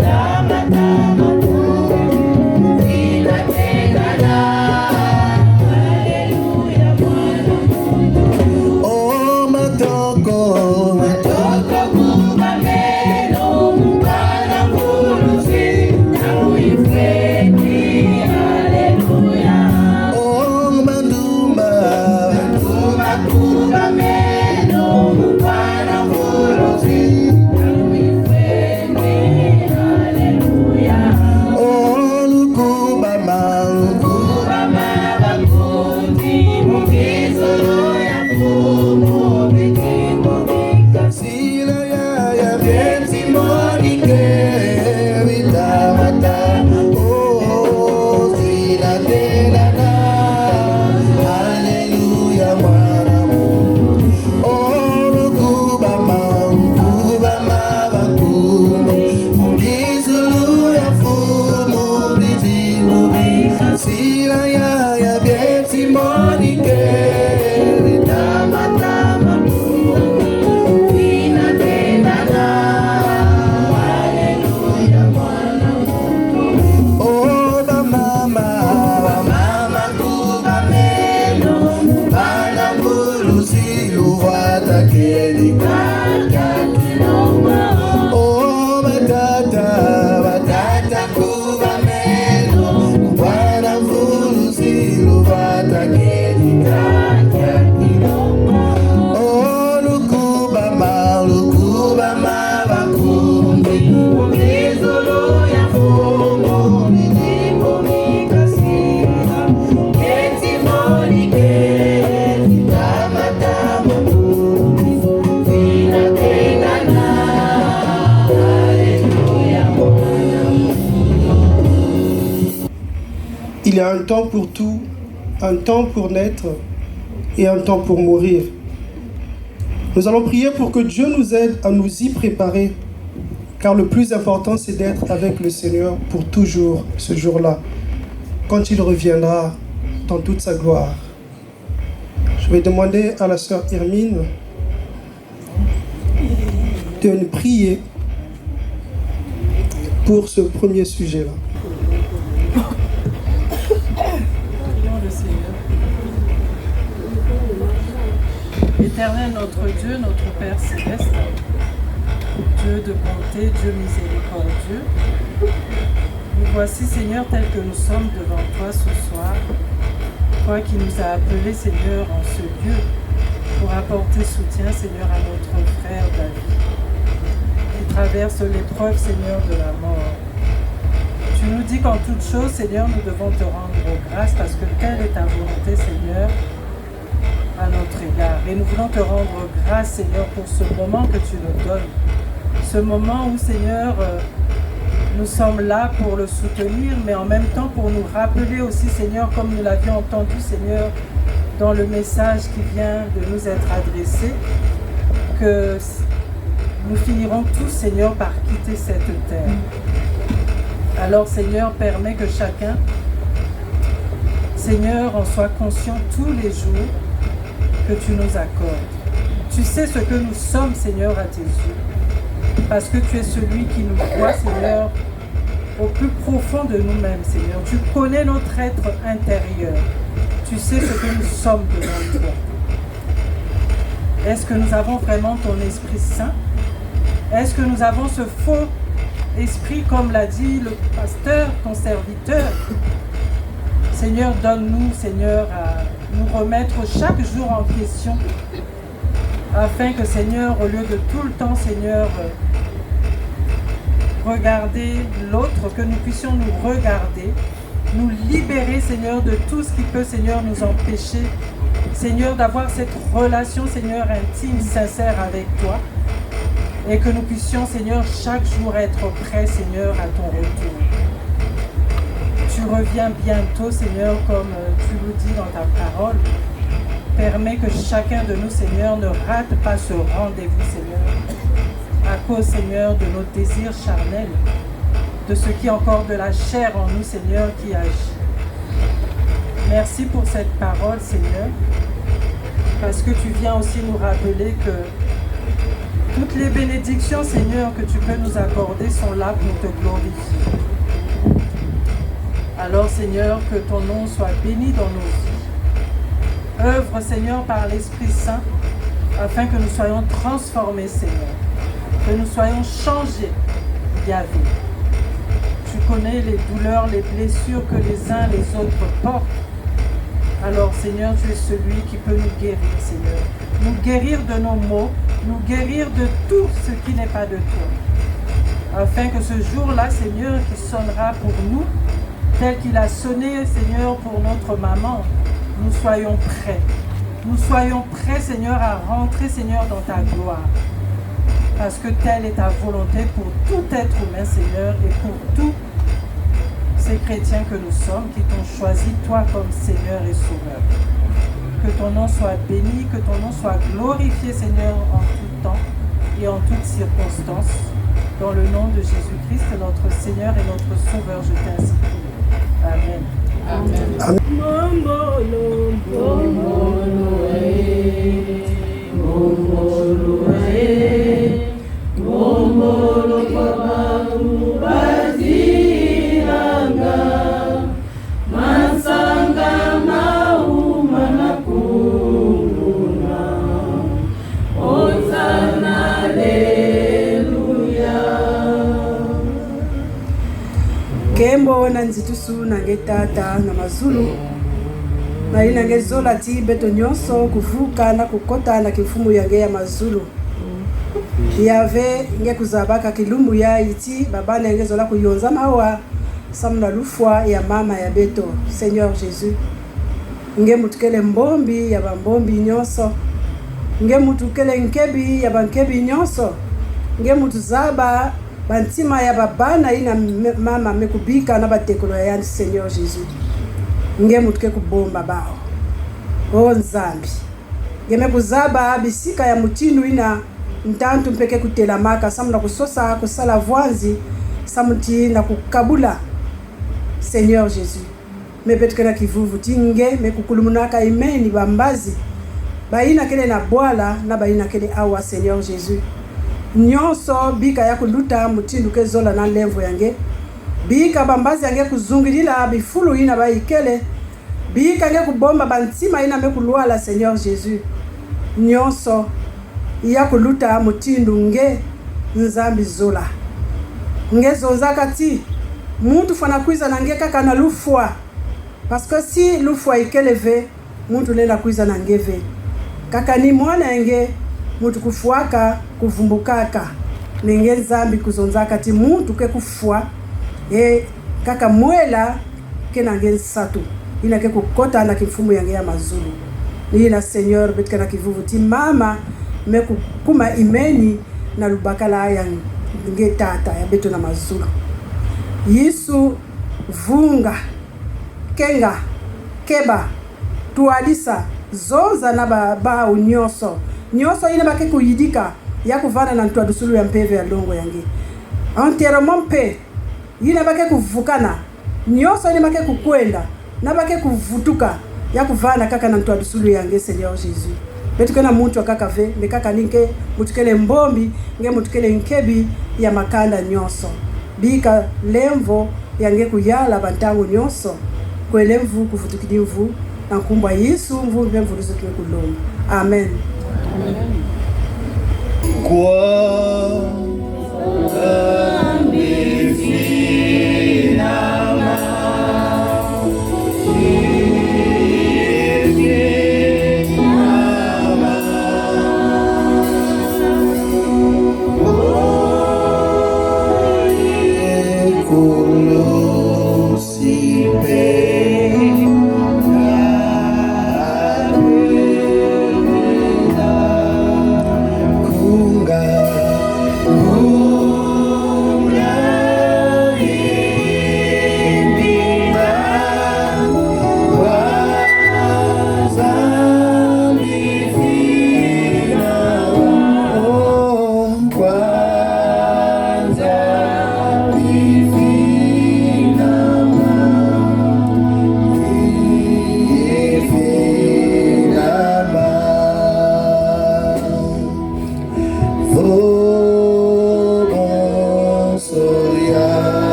Tama tama, bizina tenana, Haleluya mwana mutu. Oh, matoko, matoko kubamelo, mukana kulusi, na uifreni, Haleluya. Oh, mandumba, mandumba kubamelo, mukana kulusi, na uifreni, Haleluya. Oh, lukubama, lukubama bakundi, mukizolo ya fumo, bijibu bika sila ya benzi monike, vitamata, oh, sila tenana, Haleluya mwana mutu. Oh, lukubama, lukubama bakundi, mukizolo ya fumo, bijibu bika sila ya benzi monike, vitamata, vina tenana, Haleluya mwana mutu. Oh, bamama, bamama kubamelo, bana mbulusi luvata kelika, oh, batata, batata kubamelo, bana mbulusi luvata kelika, oh, lukubama, lukubama bakundi, ngizolo ya fumo, bijibu bika sila, benzi monike, tama tama, vina tenana, Haleluya mwana mutu. Il y a un temps pour tout, un temps pour naître et un temps pour mourir. Nous allons prier pour que Dieu nous aide à nous y préparer, car le plus important c'est d'être avec le Seigneur pour toujours ce jour-là, quand il reviendra dans toute sa gloire. Je vais demander à la sœur Hermine de nous prier pour ce premier sujet-là. Prions le Seigneur. Éternel notre Dieu, notre Père céleste, Dieu de bonté, Dieu miséricordieux, nous voici Seigneur tels que nous sommes devant toi ce soir, toi qui nous as appelés Seigneur en ce lieu pour apporter soutien Seigneur à notre frère David qui traverse l'épreuve Seigneur de la mort. Tu nous dis qu'en toute chose Seigneur nous devons te rendre grâce parce que telle est ta volonté Seigneur à notre égard. Et nous voulons te rendre grâce, Seigneur, pour ce moment que tu nous donnes. Ce moment où, Seigneur, nous sommes là pour le soutenir, mais en même temps pour nous rappeler aussi, Seigneur, comme nous l'avions entendu, Seigneur, dans le message qui vient de nous être adressé, que nous finirons tous, Seigneur, par quitter cette terre. Alors, Seigneur, permets que chacun, Seigneur, en soit conscient tous les jours que tu nous accordes. Tu sais ce que nous sommes, Seigneur, à tes yeux, parce que tu es celui qui nous voit, Seigneur, au plus profond de nous-mêmes, Seigneur. Tu connais notre être intérieur. Tu sais ce que nous sommes devant toi. Est-ce que nous avons vraiment ton Esprit Saint? Est-ce que nous avons ce faux esprit, comme l'a dit le pasteur, ton serviteur? Seigneur, donne-nous, Seigneur, à nous remettre chaque jour en question, afin que, Seigneur, au lieu de tout le temps, Seigneur, regarder l'autre, que nous puissions nous regarder, nous libérer, Seigneur, de tout ce qui peut, Seigneur, nous empêcher, Seigneur, d'avoir cette relation, Seigneur, intime, sincère avec toi, et que nous puissions, Seigneur, chaque jour être prêts, Seigneur, à ton retour. Tu reviens bientôt, Seigneur, comme tu nous dis dans ta parole. Permets que chacun de nous, Seigneur, ne rate pas ce rendez-vous, Seigneur, à cause, Seigneur, de nos désirs charnels, de ce qui est encore de la chair en nous, Seigneur, qui agit. Merci pour cette parole, Seigneur, parce que tu viens aussi nous rappeler que toutes les bénédictions, Seigneur, que tu peux nous accorder sont là pour te glorifier. Alors, Seigneur, que ton nom soit béni dans nos vies. Œuvre, Seigneur, par l'Esprit Saint, afin que nous soyons transformés, Seigneur, que nous soyons changés, Yahvé. Tu connais les douleurs, les blessures que les uns les autres portent. Alors, Seigneur, tu es celui qui peut nous guérir, Seigneur. Nous guérir de nos maux, nous guérir de tout ce qui n'est pas de toi. Afin que ce jour-là, Seigneur, qui sonnera pour nous, tel qu'il a sonné, Seigneur, pour notre maman, nous soyons prêts. Nous soyons prêts, Seigneur, à rentrer, Seigneur, dans ta gloire. Parce que telle est ta volonté pour tout être humain, Seigneur, et pour tous ces chrétiens que nous sommes, qui t'ont choisi, toi, comme Seigneur et Sauveur. Que ton nom soit béni, que ton nom soit glorifié, Seigneur, en tout temps et en toutes circonstances. Dans le nom de Jésus-Christ, notre Seigneur et notre Sauveur, je t'insi prie. Amen. Amen. Kembo na nzitusu na ngetata na mazulu na ina ngezola ti beto nyonso kuvuka na kukota na kifumu yange ya mazulu Yahvé nge kuzabaka kilumbu ya iti babana ngezola kuyonza mawa samna lufwa ya mama ya beto Seigneur Jésus nge mutukele mbombi ya bambombi nyonso nge mutukele nkebi ya bankebi nyonso nge mutuzaba bantima ya babana ina mama mekubika na batekolo ya Seigneur Jésus nge mutuke kubomba bao o nzambi nge mekuzaba bisika ya mutindu ina ntantu mpeke kutela maka samuna kusosa kusala vwanzi samuti na kukabula Seigneur Jésus mepetukena kivuvu tinge mekukulumunaka imeni bambazi baina kele na bwala na baina kele awa Seigneur Jésus nyonso bika ya kuluta mutindu kezola na levo yange bika bambazi yange kuzungilila bifulu ina baikele bika yange kubomba bantima ina mekulwala Seigneur Jésus nyonso ya kuluta mutindu nge nzambi zola nge zonzaka ti muntu fana kuiza na nge kaka na lufwa parce que si lufwa ikeleve muntu lenda kuiza na ngeve kaka ni mwana nge mutu kufuaka kuvumbukaka nenge nzambi kuzonzaka ti muntu ke kufwa kaka mwela ke na nge nsatu ina ke kukota na kifumu yange ya mazulu Nina Seigneur betkana kivuvuti mama meku kuma imeni na lubakala yang ngetata ya beto na mazulu. Yesu vunga kenga keba tualisa zoza na ba unyoso nyoso ina bake kuyidika ya kuvana na ntwa dusulu ya mpeve ya longo yangi enterrement pe ina bake kuvukana nyoso ina bake kukwenda na bake kuvutuka ya kuvana kaka na ntwa dusulu yangi Seigneur Jésus betukena muntu akaka ve mekaka ninke mutukele mbombi nge mutukele nkebi ya makanda nyoso bika lemvo yange kuyala bantangu nyoso kwelemvu kuvutukidi mvu na kumbwa Yesu mvu mvu lizo kulomba. Amen.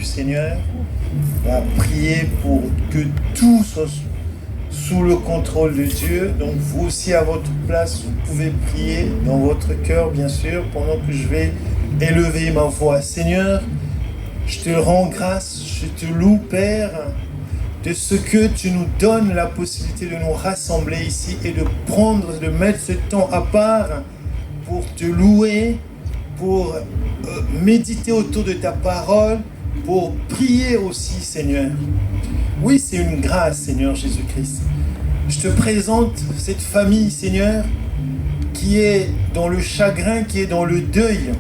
Seigneur, va prier pour que tout soit sous le contrôle de Dieu. Donc vous aussi à votre place, vous pouvez prier dans votre cœur, bien sûr, pendant que je vais élever ma voix. Seigneur, je te rends grâce, je te loue, Père, de ce que tu nous donnes la possibilité de nous rassembler ici et de mettre ce temps à part pour te louer, pour méditer autour de ta parole, pour prier aussi, Seigneur. Oui, c'est une grâce, Seigneur Jésus-Christ. Je te présente cette famille, Seigneur, qui est dans le chagrin, qui est dans le deuil.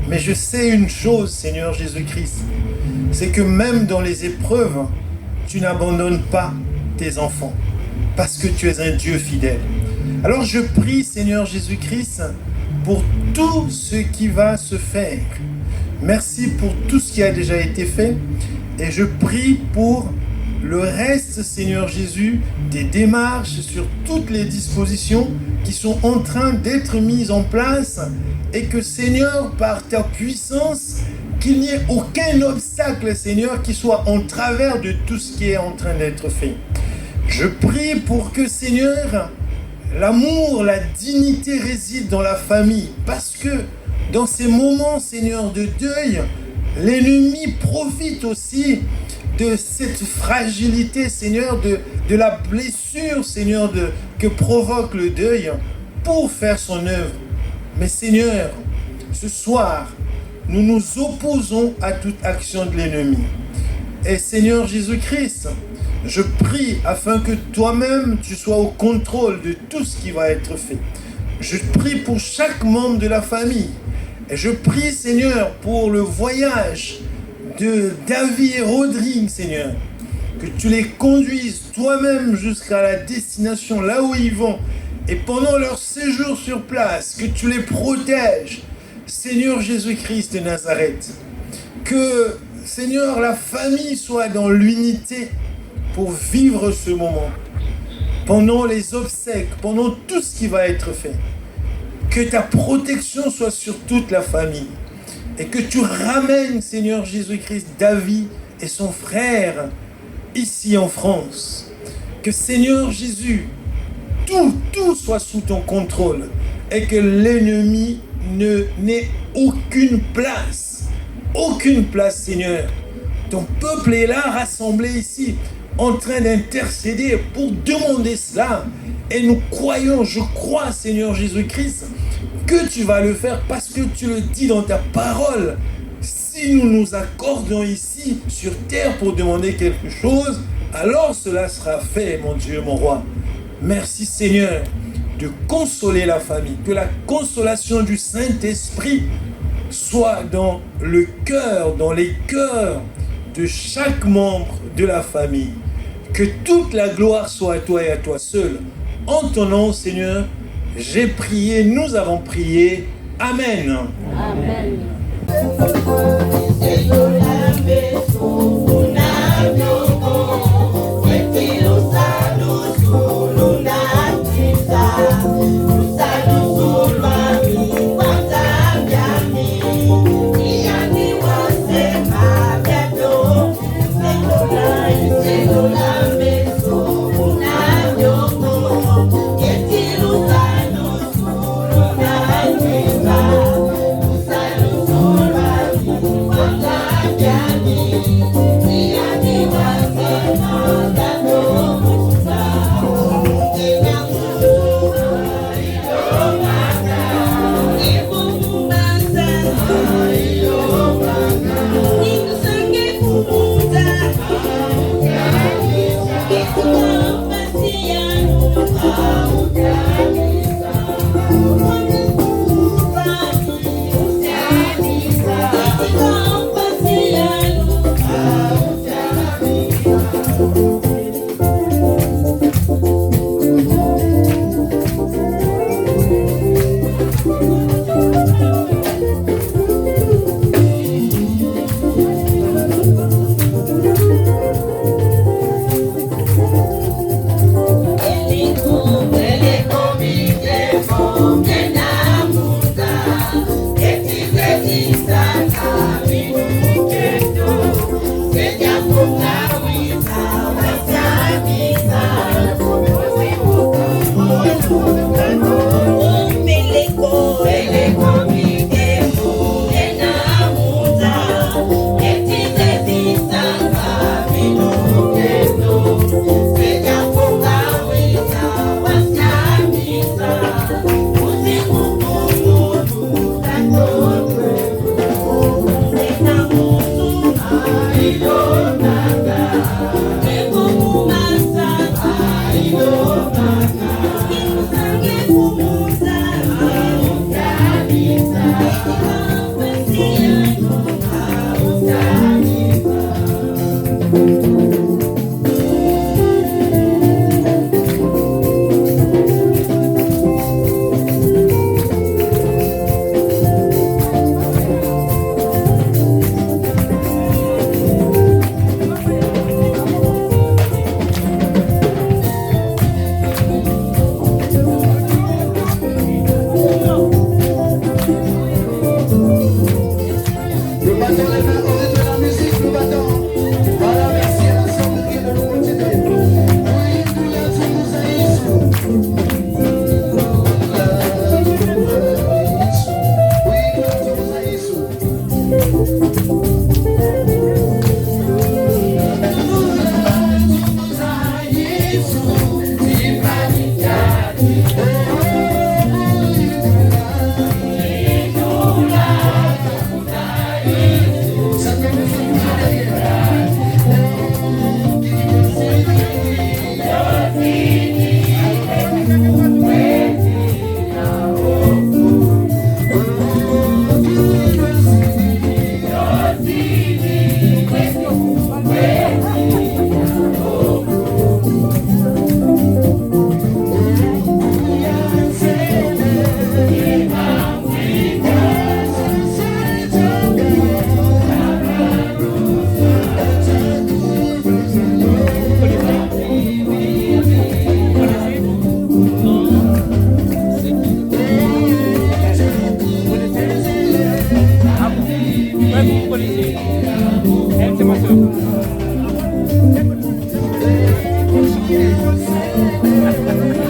Mais je sais une chose, Seigneur Jésus-Christ, c'est que même dans les épreuves, tu n'abandonnes pas tes enfants, parce que tu es un Dieu fidèle. Alors je prie, Seigneur Jésus-Christ, pour tout ce qui va se faire. Merci pour tout ce qui a déjà été fait. Et je prie pour le reste, Seigneur Jésus, des démarches sur toutes les dispositions qui sont en train d'être mises en place. Et que, Seigneur, par ta puissance, qu'il n'y ait aucun obstacle, Seigneur, qui soit en travers de tout ce qui est en train d'être fait. Je prie pour que, Seigneur, l'amour, la dignité réside dans la famille. Parce que dans ces moments, Seigneur, de deuil, l'ennemi profite aussi de cette fragilité, Seigneur, de la blessure, Seigneur, que provoque le deuil pour faire son œuvre. Mais Seigneur, ce soir, nous nous opposons à toute action de l'ennemi. Et Seigneur Jésus-Christ, je prie afin que toi-même, tu sois au contrôle de tout ce qui va être fait. Je prie pour chaque membre de la famille. Et je prie, Seigneur, pour le voyage de David et Rodrigue, Seigneur. Que tu les conduises toi-même jusqu'à la destination, là où ils vont. Et pendant leur séjour sur place, que tu les protèges, Seigneur Jésus-Christ de Nazareth. Que, Seigneur, la famille soit dans l'unité pour vivre ce moment. Pendant les obsèques, pendant tout ce qui va être fait. Que ta protection soit sur toute la famille. Et que tu ramènes, Seigneur Jésus-Christ, David et son frère ici en France. Que, Seigneur Jésus, tout soit sous ton contrôle et que l'ennemi n'ait aucune place. Aucune place, Seigneur. Ton peuple est là, rassemblé ici, en train d'intercéder pour demander cela. Et nous croyons, je crois, Seigneur Jésus-Christ, que tu vas le faire parce que tu le dis dans ta parole. Si nous nous accordons ici sur terre pour demander quelque chose, alors cela sera fait, mon Dieu, mon roi. Merci, Seigneur, de consoler la famille. Que la consolation du Saint-Esprit soit dans le cœur, dans les cœurs de chaque membre de la famille. Que toute la gloire soit à toi et à toi seul. En ton nom, Seigneur, j'ai prié, nous avons prié. Amen. Amen. Ele Amen.